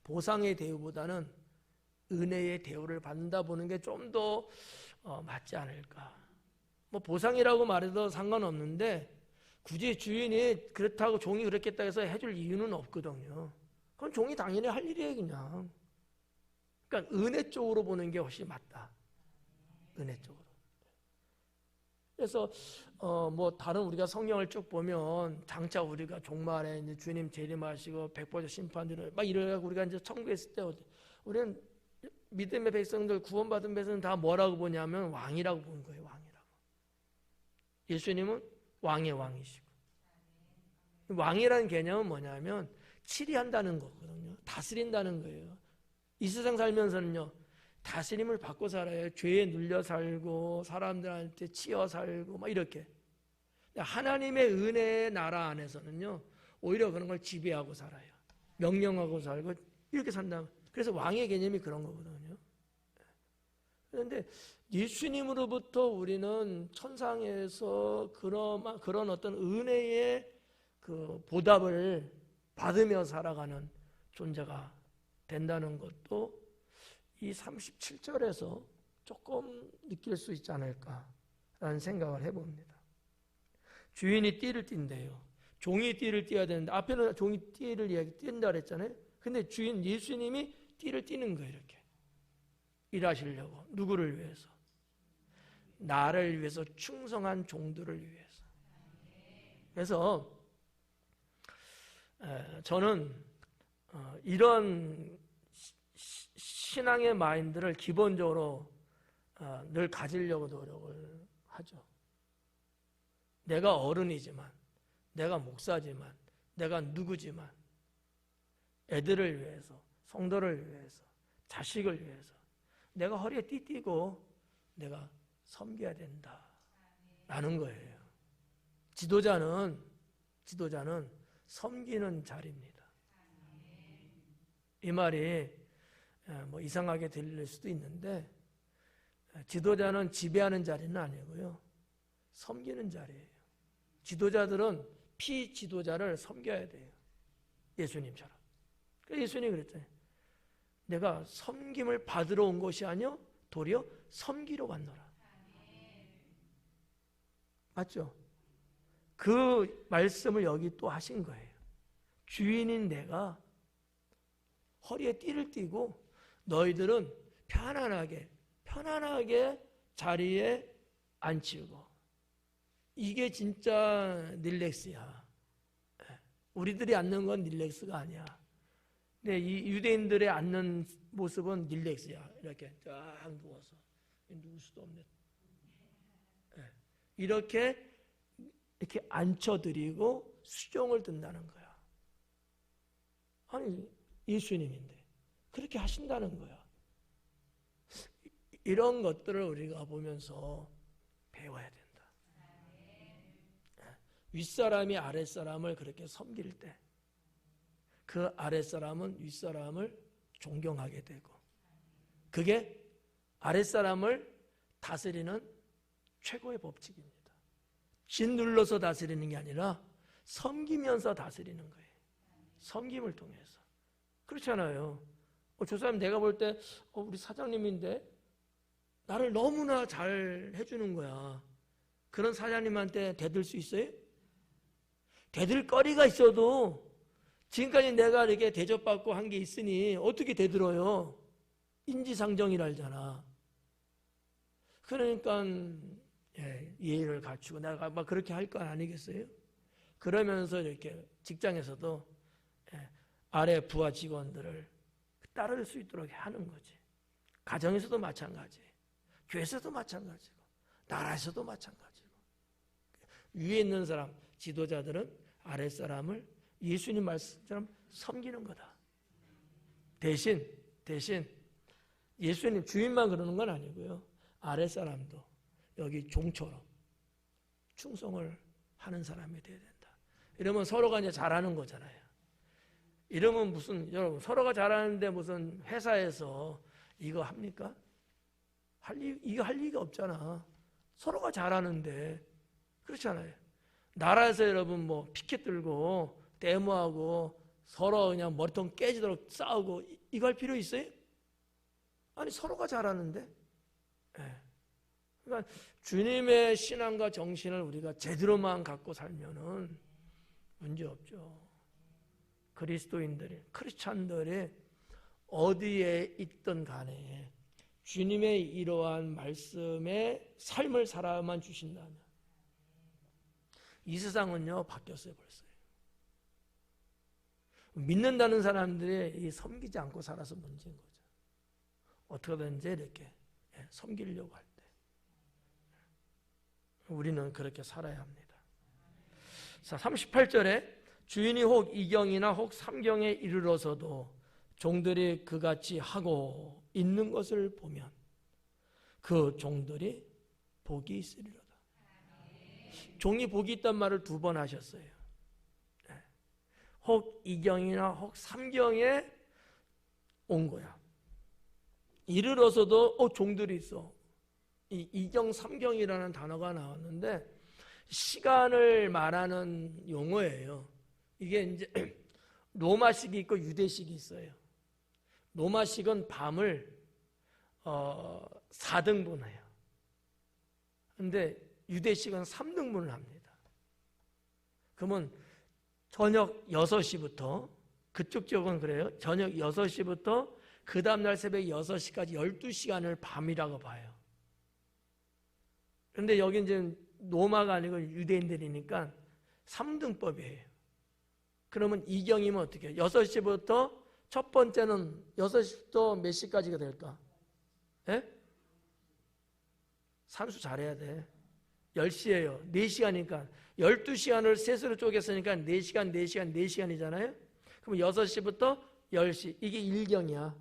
보상의 대우보다는 은혜의 대우를 받는다 보는 게 좀 더 맞지 않을까. 뭐 보상이라고 말해도 상관없는데 굳이 주인이 그렇다고 종이 그렇겠다 해서 해줄 이유는 없거든요. 그건 종이 당연히 할 일이에요, 그냥. 그러니까 은혜 쪽으로 보는 게 훨씬 맞다. 은혜 쪽으로. 그래서 뭐 다른 우리가 성경을 쭉 보면 장차 우리가 종말에 이제 주님 재림하시고 백보자 심판들을 막 이래가지고 우리가 이제 천국에 있을 때 우리는 믿음의 백성들, 구원받은 백성은 다 뭐라고 보냐면 왕이라고 보는 거예요. 왕이라고. 예수님은 왕의 왕이시고, 왕이라는 개념은 뭐냐면 치리한다는 거거든요. 다스린다는 거예요. 이 세상 살면서는요, 다스림을 받고 살아요. 죄에 눌려 살고 사람들한테 치여 살고 막 이렇게. 하나님의 은혜의 나라 안에서는요, 오히려 그런 걸 지배하고 살아요. 명령하고 살고 이렇게 산다. 그래서 왕의 개념이 그런 거거든요. 그런데 예수님으로부터 우리는 천상에서 그런 어떤 은혜의 그 보답을 받으며 살아가는 존재가 된다는 것도 이 37절에서 조금 느낄 수 있지 않을까라는 생각을 해봅니다. 주인이 띠를 띈대요. 종이 띠를 띄어야 되는데 앞에는 종이 띠를 띈다 그랬잖아요. 근데 주인 예수님이 띠를 띠는 거예요. 이렇게 일하시려고. 누구를 위해서? 나를 위해서, 충성한 종들을 위해서. 그래서 저는 이런 신앙의 마인드를 기본적으로 늘 가지려고 노력을 하죠. 내가 어른이지만, 내가 목사지만, 내가 누구지만 애들을 위해서, 성도를 위해서, 자식을 위해서 내가 허리에 띠 띠고 내가 섬겨야 된다라는 거예요. 지도자는 섬기는 자리입니다. 이 말이 뭐 이상하게 들릴 수도 있는데, 지도자는 지배하는 자리는 아니고요, 섬기는 자리예요. 지도자들은 피지도자를 섬겨야 돼요. 예수님처럼. 그래서 예수님이 그랬잖아요. 내가 섬김을 받으러 온 것이 아니요 도리어 섬기러 왔노라. 맞죠? 그 말씀을 여기 또 하신 거예요. 주인인 내가 허리에 띠를 띠고 너희들은 편안하게 자리에 앉히고. 이게 진짜 릴렉스야. 우리들이 앉는 건 릴렉스가 아니야. 근데 이 유대인들의 앉는 모습은 릴렉스야. 이렇게 쫙 누워서. 누울 수도 없네. 이렇게 앉혀드리고 수종을 든다는 거야. 아니, 예수님인데 그렇게 하신다는 거야. 이런 것들을 우리가 보면서 배워야 된다. 윗사람이 아랫사람을 그렇게 섬길 때 그 아랫사람은 윗사람을 존경하게 되고, 그게 아랫사람을 다스리는 최고의 법칙입니다. 짓눌러서 다스리는 게 아니라 섬기면서 다스리는 거예요. 섬김을 통해서. 그렇잖아요. 저 사람 내가 볼 때 우리 사장님인데 나를 너무나 잘 해주는 거야. 그런 사장님한테 대들 수 있어요? 대들 거리가 있어도 지금까지 내가 이렇게 대접받고 한 게 있으니 어떻게 대들어요? 인지상정이라 하잖아. 그러니까 예의를 갖추고 내가 막 그렇게 할 건 아니겠어요? 그러면서 이렇게 직장에서도 아래 부하 직원들을 따를 수 있도록 하는 거지. 가정에서도 마찬가지, 교회에서도 마찬가지고, 나라에서도 마찬가지고. 위에 있는 사람, 지도자들은 아랫사람을 예수님 말씀처럼 섬기는 거다. 대신 예수님 주인만 그러는 건 아니고요. 아랫사람도 여기 종처럼 충성을 하는 사람이 돼야 된다. 이러면 서로가 이제 잘하는 거잖아요. 이러면 여러분 서로가 잘하는데 무슨 회사에서 이거 합니까? 이거 할 리가 없잖아. 서로가 잘하는데. 그렇잖아요. 나라에서 여러분 뭐 피켓 들고 데모하고 서로 그냥 머리통 깨지도록 싸우고 이거 할 필요 있어요? 아니 서로가 잘하는데. 그러니까 주님의 신앙과 정신을 우리가 제대로만 갖고 살면은 문제 없죠. 그리스도인들이, 크리스찬들이 어디에 있든 간에 주님의 이러한 말씀의 삶을 살아만 주신다면 이 세상은요 바뀌었어요. 벌써 믿는다는 사람들이 섬기지 않고 살아서 문제인 거죠. 어떻게든지 이렇게 섬기려고 할 때 우리는 그렇게 살아야 합니다. 자, 38절에 주인이 혹 이경이나 혹 삼경에 이르러서도 종들이 그같이 하고 있는 것을 보면 그 종들이 복이 있으리로다. 종이 복이 있단 말을 2번 하셨어요. 혹 이경이나 혹 삼경에 온 거야. 이르러서도 종들이 있어. 이 이경 삼경이라는 단어가 나왔는데 시간을 말하는 용어예요. 이게 이제 로마식이 있고 유대식이 있어요. 로마식은 밤을 4등분해요. 근데 유대식은 3등분을 합니다. 그러면 저녁 6시부터 그쪽 지역은 그래요. 저녁 6시부터 그 다음날 새벽 6시까지 12시간을 밤이라고 봐요. 그런데 여기 이제 로마가 아니고 유대인들이니까 3등법이에요. 그러면 이경이면 어떻게 해요? 6시부터 첫 번째는 6시부터 몇 시까지가 될까? 예? 산수 잘해야 돼. 10시예요. 4시간이니까 12시간을 셋으로 쪼갰으니까 4시간, 4시간, 4시간이잖아요. 그럼 6시부터 10시 이게 1경이야.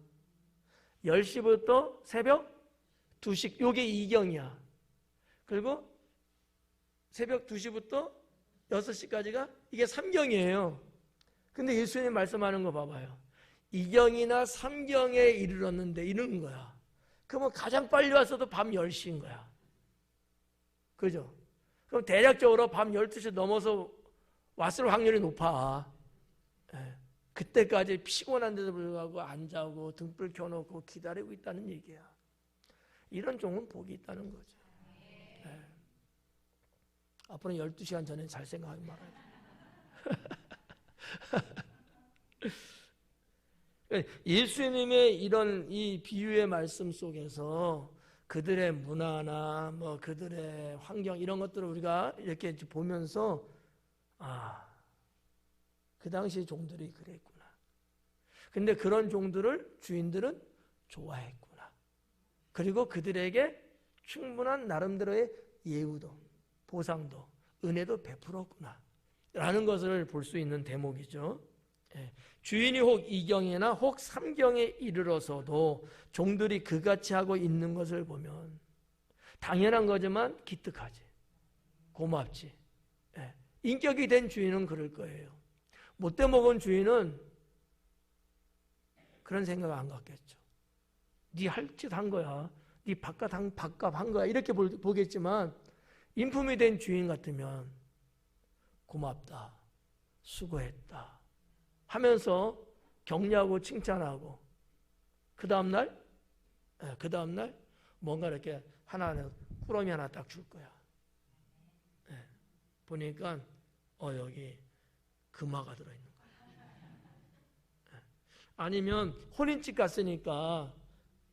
10시부터 새벽 2시 이게 2경이야. 그리고 새벽 2시부터 6시까지가 이게 3경이에요. 근데 예수님 말씀하는 거 봐봐요. 2경이나 3경에 이르렀는데 이러는 거야. 그러면 가장 빨리 왔어도 밤 10시인 거야. 그죠? 그럼 대략적으로 밤 12시 넘어서 왔을 확률이 높아. 그때까지 피곤한데도 불구하고 안 자고 등불 켜놓고 기다리고 있다는 얘기야. 이런 종은 복이 있다는 거죠. 앞으로 12시간 전에 잘 생각하지 말아야 돼. 예수님의 이런 이 비유의 말씀 속에서 그들의 문화나 뭐 그들의 환경 이런 것들을 우리가 이렇게 보면서 그 당시 종들이 그랬구나. 근데 그런 종들을 주인들은 좋아했구나. 그리고 그들에게 충분한 나름대로의 예우도 보상도 은혜도 베풀었구나 라는 것을 볼 수 있는 대목이죠. 주인이 혹 2경이나 혹 3경에 이르러서도 종들이 그같이 하고 있는 것을 보면 당연한 거지만 기특하지, 고맙지. 인격이 된 주인은 그럴 거예요. 못돼 먹은 주인은 그런 생각 안 갖겠죠. 네 할 짓 한 거야. 네 밥값 한 거야 이렇게 보겠지만 인품이 된 주인 같으면 고맙다, 수고했다 하면서 격려하고 칭찬하고 그 다음날 뭔가 이렇게 꾸러미 하나 딱 줄 거야. 보니까 여기 금화가 들어있는 거야. 아니면 혼인집 갔으니까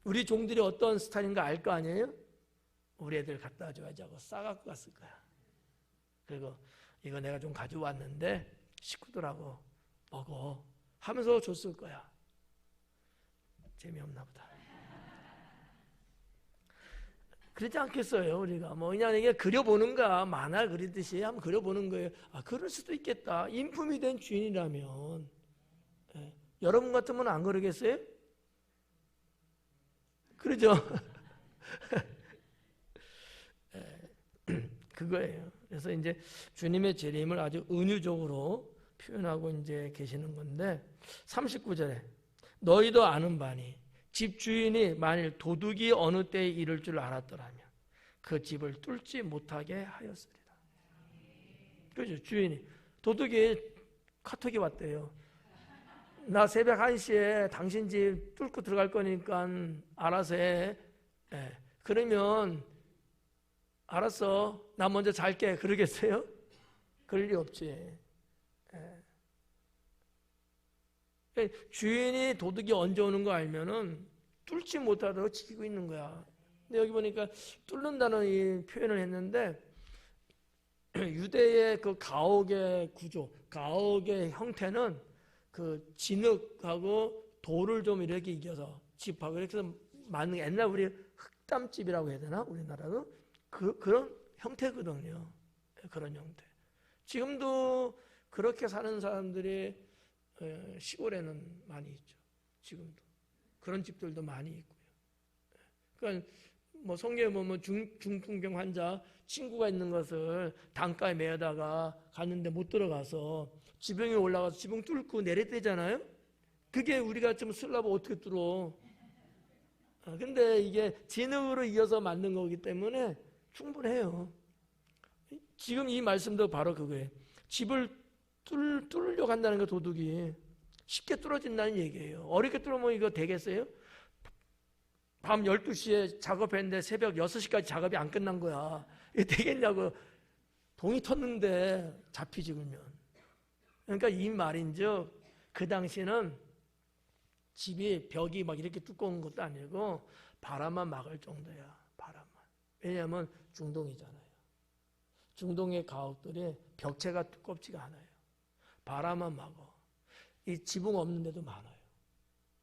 우리 종들이 어떤 스타일인가 알 거 아니에요? 우리 애들 갖다 줘야지 하고 싸갖고 갔을 거야. 그리고 이거 내가 좀 가져왔는데 식구들하고 먹어 하면서 줬을 거야. 재미없나 보다. 그렇지 않겠어요? 우리가 그냥 이게 그려보는가, 만화 그리듯이 한번 그려보는 거예요. 그럴 수도 있겠다. 인품이 된 주인이라면. 여러분 같으면 안 그러겠어요? 그러죠? 그거예요. 그래서 이제 주님의 재림을 아주 은유적으로 표현하고 이제 계시는 건데 39절에 너희도 아는 바니 집 주인이 만일 도둑이 어느 때에 이를 줄 알았더라면 그 집을 뚫지 못하게 하였으리라. 그렇죠. 주인이 도둑이 카톡이 왔대요. 나 새벽 1시에 당신 집 뚫고 들어갈 거니까 알아서 해. 그러면 알았어. 나 먼저 잘게. 그러겠어요? 그럴 리 없지. 주인이 도둑이 언제 오는 거 알면은 뚫지 못하도록 지키고 있는 거야. 근데 여기 보니까 뚫는다는 이 표현을 했는데 유대의 그 가옥의 구조, 가옥의 형태는 그 진흙하고 돌을 좀 이렇게 이겨서 집하고 이렇게 해서 만든 옛날 우리 흙담집이라고 해야 되나? 우리나라도 그런 형태거든요. 그런 형태. 지금도 그렇게 사는 사람들이 시골에는 많이 있죠. 지금도 그런 집들도 많이 있고요. 그러니까 성경에 보면 중풍병 환자 친구가 있는 것을 단가에 매다가 갔는데 못 들어가서 지붕에 올라가서 지붕 뚫고 내렸대잖아요. 그게 우리가 좀 쓰려면 어떻게 뚫어? 근데 이게 진흙으로 이어서 만든 거기 때문에 충분해요. 지금 이 말씀도 바로 그거예요. 집을 뚫으려고 한다는 거 도둑이 쉽게 뚫어진다는 얘기예요. 어렵게 뚫으면 이거 되겠어요? 밤 12시에 작업했는데 새벽 6시까지 작업이 안 끝난 거야. 이게 되겠냐고. 동이 텄는데 잡히지 그러면. 그러니까 이 말인즉 그 당시는 집이 벽이 막 이렇게 두꺼운 것도 아니고 바람만 막을 정도야. 바람만. 왜냐하면 중동이잖아요. 중동의 가옥들이 벽체가 두껍지가 않아요. 바람만 막어. 이 지붕 없는 데도 많아요.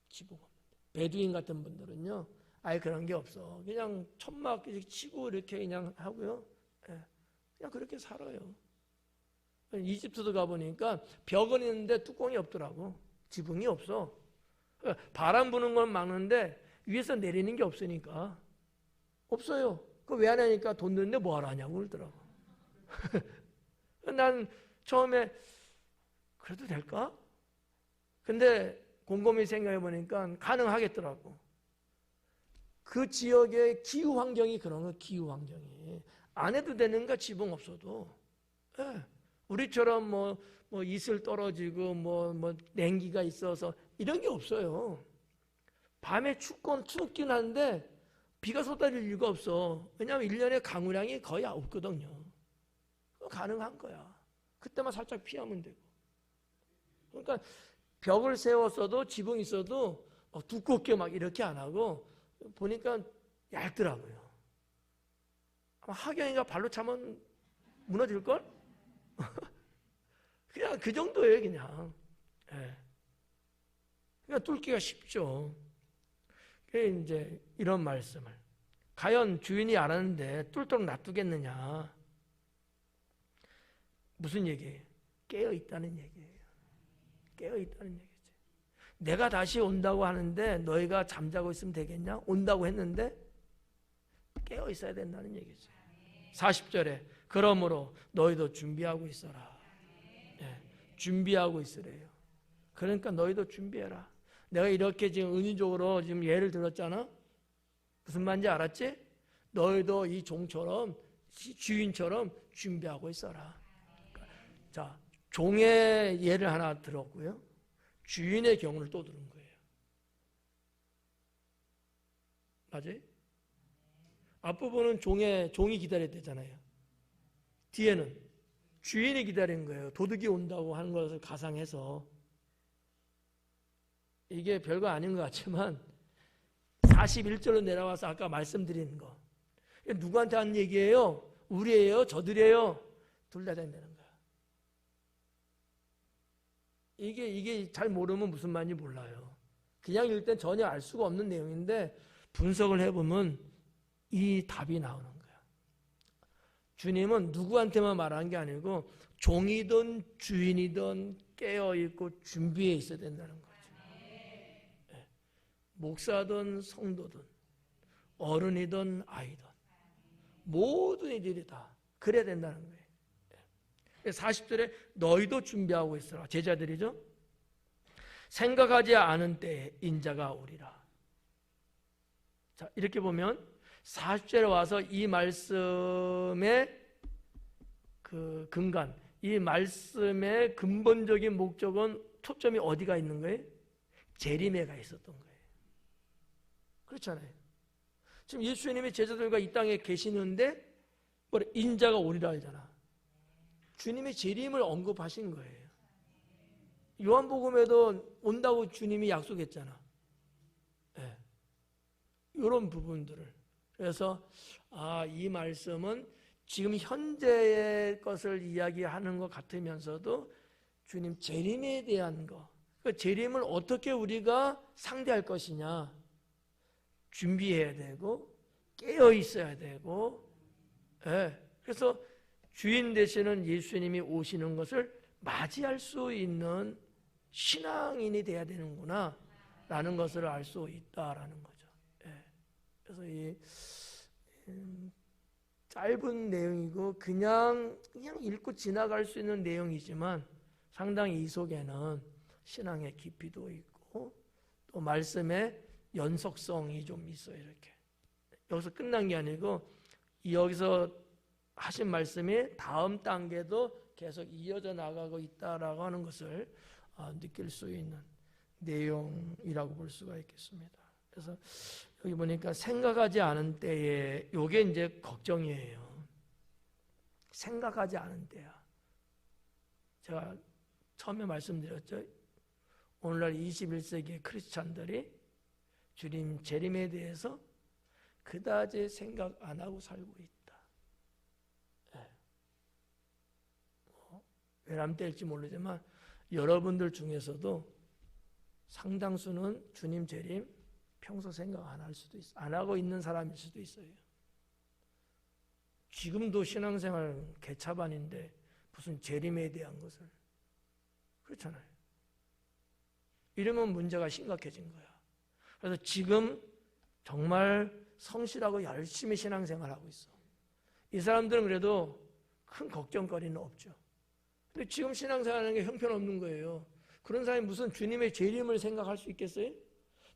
지붕 없는 데. 베두인 같은 분들은요. 아예 그런 게 없어. 그냥 천막 치고 이렇게 그냥 하고요. 그냥 그렇게 살아요. 이집트도 가보니까 벽은 있는데 뚜껑이 없더라고. 지붕이 없어. 바람 부는 건 막는데 위에서 내리는 게 없으니까. 없어요. 그거 왜 안 하니까 돈 드는데 뭐 하러 하냐고 그러더라고. 난 처음에 그래도 될까? 근데 곰곰이 생각해 보니까 가능하겠더라고. 그 지역의 기후 환경이 그런 거, 기후 환경이. 안 해도 되는가, 지붕 없어도. 우리처럼 뭐 이슬 떨어지고 뭐 냉기가 있어서 이런 게 없어요. 밤에 춥긴 한데 비가 쏟아질 이유가 없어. 왜냐하면 1년에 강우량이 거의 없거든요. 가능한 거야. 그때만 살짝 피하면 되고. 그러니까 벽을 세웠어도 지붕 있어도 두껍게 막 이렇게 안 하고 보니까 얇더라고요. 하경이가 발로 차면 무너질걸? 그냥 그 정도예요, 그냥. 그러니까 뚫기가 쉽죠. 그래서 이제 이런 말씀을. 과연 주인이 알았는데 뚫도록 놔두겠느냐? 무슨 얘기예요? 깨어있다는 얘기예요. 깨어있다는 얘기죠. 내가 다시 온다고 하는데 너희가 잠자고 있으면 되겠냐? 온다고 했는데 깨어있어야 된다는 얘기죠. 40절에 그러므로 너희도 준비하고 있어라. 준비하고 있으래요. 그러니까 너희도 준비해라. 내가 이렇게 지금 은유적으로 지금 예를 들었잖아. 무슨 말인지 알았지? 너희도 이 종처럼 주인처럼 준비하고 있어라. 자, 종의 예를 하나 들었고요. 주인의 경우를 또 들은 거예요. 맞아요? 앞부분은 종이 기다려야 되잖아요. 뒤에는 주인이 기다리는 거예요. 도둑이 온다고 하는 것을 가상해서. 이게 별거 아닌 것 같지만 41절로 내려와서 아까 말씀드린 거. 누구한테 하는 얘기예요? 우리예요? 저들이에요? 둘 다 된다는 거야. 이게 잘 모르면 무슨 말인지 몰라요. 그냥 읽을 땐 전혀 알 수가 없는 내용인데 분석을 해보면 이 답이 나오는 거야. 주님은 누구한테만 말한 게 아니고 종이든 주인이든 깨어있고 준비해 있어야 된다는 거죠. 네. 목사든 성도든 어른이든 아이든 모든 이들이 다 그래야 된다는 거예요. 40절에 너희도 준비하고 있어라. 제자들이죠. 생각하지 않은 때에 인자가 오리라. 자, 이렇게 보면 40절에 와서 이 말씀의 그 근간, 이 말씀의 근본적인 목적은 초점이 어디가 있는 거예요? 재림에가 있었던 거예요. 그렇잖아요. 지금 예수님이 제자들과 이 땅에 계시는데 인자가 오리라 하잖아. 주님의 재림을 언급하신 거예요. 요한복음에도 온다고 주님이 약속했잖아. 네. 이런 부분들을. 그래서 이 말씀은 지금 현재의 것을 이야기하는 것 같으면서도 주님 재림에 대한 거, 그 재림을 어떻게 우리가 상대할 것이냐 준비해야 되고 깨어 있어야 되고, 네. 그래서 주인 되시는 예수님이 오시는 것을 맞이할 수 있는 신앙인이 돼야 되는구나 라는 것을 알 수 있다라는 거죠. 예. 그래서 이 짧은 내용이고 그냥 읽고 지나갈 수 있는 내용이지만 상당히 이 속에는 신앙의 깊이도 있고 또 말씀의 연속성이 좀 있어요. 이렇게 여기서 끝난 게 아니고 여기서 하신 말씀이 다음 단계도 계속 이어져 나가고 있다라고 하는 것을 느낄 수 있는 내용이라고 볼 수가 있겠습니다. 그래서 여기 보니까 생각하지 않은 때에 요게 이제 걱정이에요. 생각하지 않은 때야. 제가 처음에 말씀드렸죠. 오늘날 21세기의 크리스찬들이 주님 재림에 대해서 그다지 생각 안 하고 살고 있다. 외람될지 모르지만 여러분들 중에서도 상당수는 주님 재림 평소 생각 안 할 수도 있어. 안 하고 있는 사람일 수도 있어요. 지금도 신앙생활 개차반인데 무슨 재림에 대한 것을. 그렇잖아요. 이러면 문제가 심각해진 거야. 그래서 지금 정말 성실하고 열심히 신앙생활하고 있어. 이 사람들은 그래도 큰 걱정거리는 없죠. 근데 지금 신앙생활하는 게 형편없는 거예요. 그런 사람이 무슨 주님의 재림을 생각할 수 있겠어요?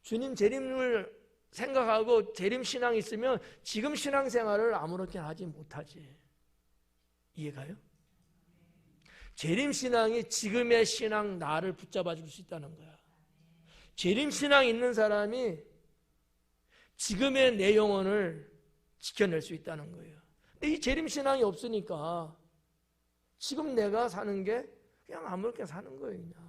주님 재림을 생각하고 재림 신앙이 있으면 지금 신앙생활을 아무렇게나 하지 못하지. 이해가요? 재림 신앙이 지금의 신앙 나를 붙잡아 줄 수 있다는 거야. 재림 신앙이 있는 사람이 지금의 내 영혼을 지켜낼 수 있다는 거예요. 근데 이 재림 신앙이 없으니까 지금 내가 사는 게 그냥 아무렇게 사는 거예요. 그냥.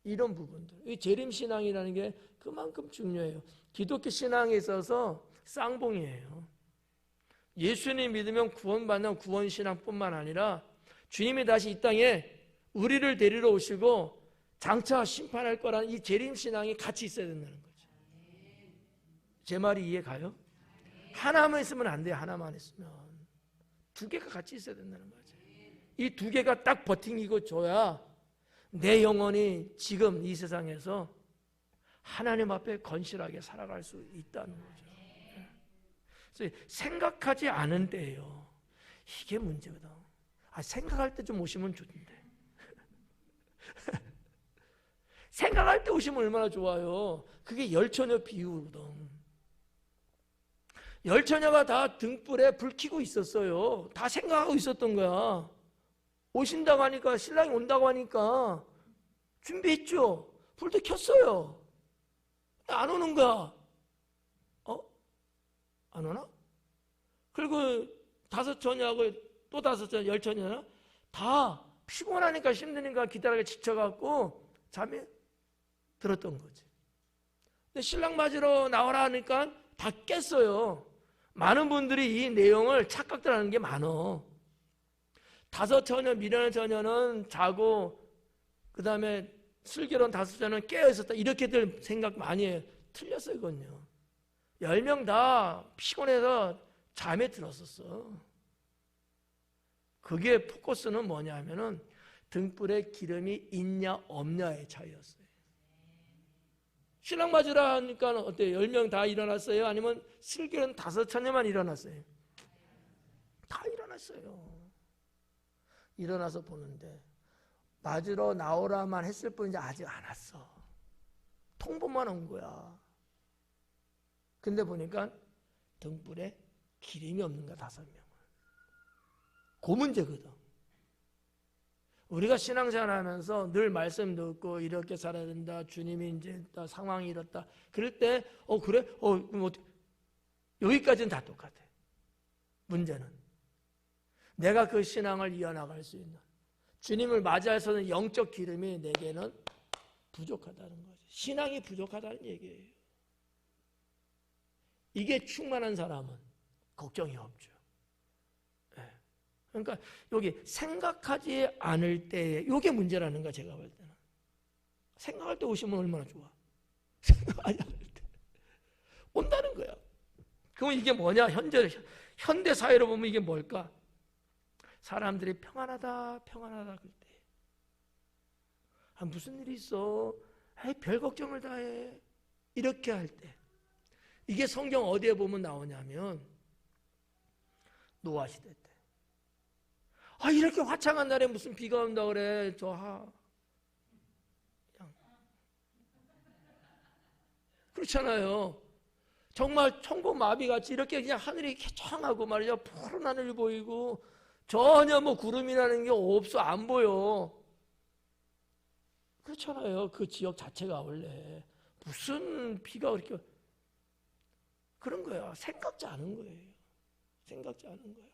이런 부분들. 이 재림신앙이라는 게 그만큼 중요해요. 기독교 신앙에 있어서 쌍봉이에요. 예수님 믿으면 구원받는 구원신앙뿐만 아니라 주님이 다시 이 땅에 우리를 데리러 오시고 장차 심판할 거라는 이 재림신앙이 같이 있어야 된다는 거죠. 제 말이 이해 가요? 하나만 있으면 안 돼요. 하나만 있으면. 두 개가 같이 있어야 된다는 거죠. 이 두 개가 딱 버팅이고 줘야 내 영혼이 지금 이 세상에서 하나님 앞에 건실하게 살아갈 수 있다는 거죠. 그래서 생각하지 않은 때예요. 이게 문제거든. 생각할 때 좀 오시면 좋은데. 생각할 때 오시면 얼마나 좋아요. 그게 열처녀 비유거든. 열처녀가 다 등불에 불 켜고 있었어요. 다 생각하고 있었던 거야. 오신다고 하니까, 신랑이 온다고 하니까 준비했죠. 불도 켰어요. 안 오는 거야. 안 오나? 그리고 다섯 처녀하고 또 다섯 처녀, 열 처녀나 다 피곤하니까 힘드니까 기다리게 지쳐갖고 잠이 들었던 거지. 근데 신랑 맞으러 나오라 하니까 다 깼어요. 많은 분들이 이 내용을 착각들하는 게 많어. 다섯 처녀, 미련한 처녀는 자고 그 다음에 슬기로운 다섯 처녀는 깨어 있었다. 이렇게들 생각 많이 해요. 틀렸어요, 그건요. 10명 다 피곤해서 잠에 들었었어. 그게 포커스는 뭐냐 하면은 등불에 기름이 있냐 없냐의 차이였어요. 신랑 맞으라 하니까 어때요? 10명 다 일어났어요? 아니면 슬기로운 다섯 처녀만 일어났어요? 다 일어났어요. 일어나서 보는데 맞으러 나오라만 했을 뿐이지 아직 안 왔어. 통보만 온 거야. 근데 보니까 등불에 기름이 없는 거야, 5명은. 그 문제거든. 우리가 신앙생활 하면서 늘 말씀 듣고 이렇게 살아야 된다. 주님이 이제 상황이 이렇다. 그럴 때, 그래? 그럼 여기까지는 다 똑같아. 문제는 내가 그 신앙을 이어나갈 수 있는 주님을 맞이해서는 영적 기름이 내게는 부족하다는 거지. 신앙이 부족하다는 얘기예요. 이게 충만한 사람은 걱정이 없죠. 그러니까 여기 생각하지 않을 때에 이게 문제라는 거야. 제가 볼 때는 생각할 때 오시면 얼마나 좋아. 생각하지 않을 때 온다는 거야. 그럼 이게 뭐냐? 현대 사회로 보면 이게 뭘까? 사람들이 평안하다 그럴 때 무슨 일이 있어? 별 걱정을 다 해. 이렇게 할 때 이게 성경 어디에 보면 나오냐면 노아 시대 때. 이렇게 화창한 날에 무슨 비가 온다 그래. 그렇잖아요. 정말 천국 마비같이 이렇게 그냥 하늘이 개청하고 말이죠. 푸른 하늘 보이고 전혀 구름이라는 게 없어. 안 보여. 그렇잖아요. 그 지역 자체가 원래 무슨 비가 그렇게 그런 거야. 생각지 않은 거예요. 생각지 않은 거야.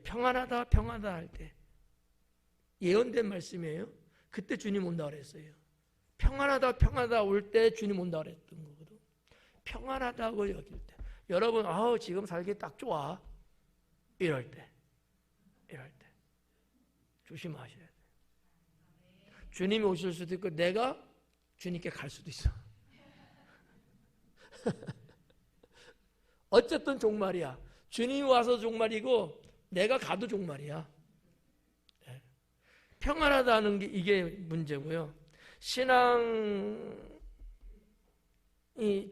평안하다 할 때 예언된 말씀이에요. 그때 주님 온다 그랬어요. 평안하다 올 때 주님 온다 그랬던 거거든. 평안하다고 여길 때 여러분 지금 살기 딱 좋아. 이럴 때 조심하셔야 돼. 주님이 오실 수도 있고 내가 주님께 갈 수도 있어. 어쨌든 종말이야. 주님이 와서 종말이고 내가 가도 종말이야. 평안하다는 게 이게 문제고요. 신앙이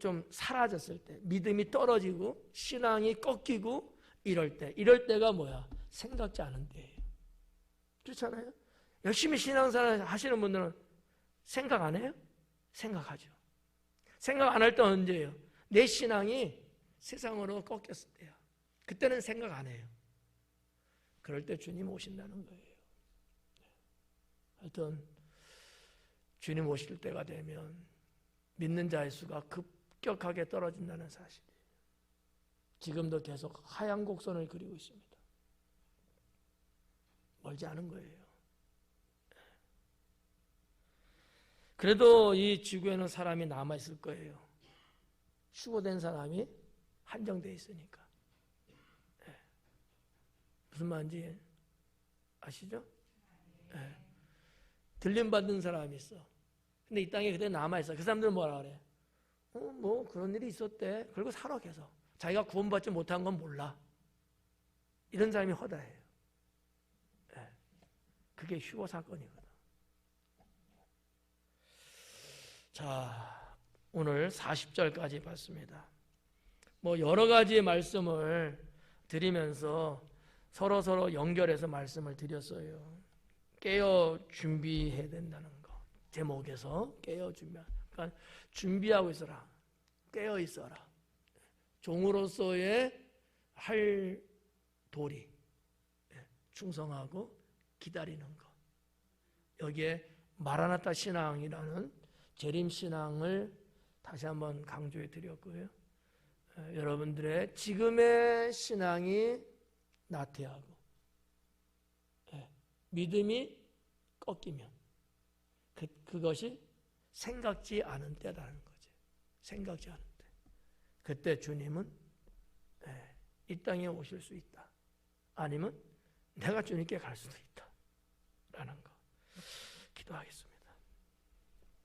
좀 사라졌을 때, 믿음이 떨어지고 신앙이 꺾이고 이럴 때가 뭐야? 생각지 않은 때예요. 그렇잖아요? 열심히 신앙생활 하시는 분들은 생각 안 해요? 생각하죠. 생각 안 할 때 언제예요? 내 신앙이 세상으로 꺾였을 때야. 그때는 생각 안 해요. 그럴 때 주님 오신다는 거예요. 하여튼 주님 오실 때가 되면 믿는 자의 수가 급격하게 떨어진다는 사실이에요. 지금도 계속 하얀 곡선을 그리고 있습니다. 멀지 않은 거예요. 그래도 이 지구에는 사람이 남아있을 거예요. 휴거된 사람이 한정되어 있으니까. 무슨 말인지 아시죠? 들림받는 사람이 있어. 근데 이 땅에 그대로 남아있어. 그 사람들은 뭐라 그래? 그런 일이 있었대. 그리고 살아 계속. 자기가 구원받지 못한 건 몰라. 이런 사람이 허다해요. 그게 휴거 사건이거든. 자, 오늘 40절까지 봤습니다. 여러 가지의 말씀을 드리면서 서로 연결해서 말씀을 드렸어요. 깨어 준비해야 된다는 거. 제목에서 깨어 준비. 그러니까 준비하고 있어라. 깨어 있어라. 종으로서의 할 도리, 충성하고 기다리는 것. 여기에 마라나타 신앙이라는 재림 신앙을 다시 한번 강조해 드렸고요. 여러분들의 지금의 신앙이 나태하고 믿음이 꺾이면 그것이 생각지 않은 때라는 거죠. 생각지 않은 때. 그때 주님은 이 땅에 오실 수 있다. 아니면 내가 주님께 갈 수도 있다. 라는 거. 기도하겠습니다.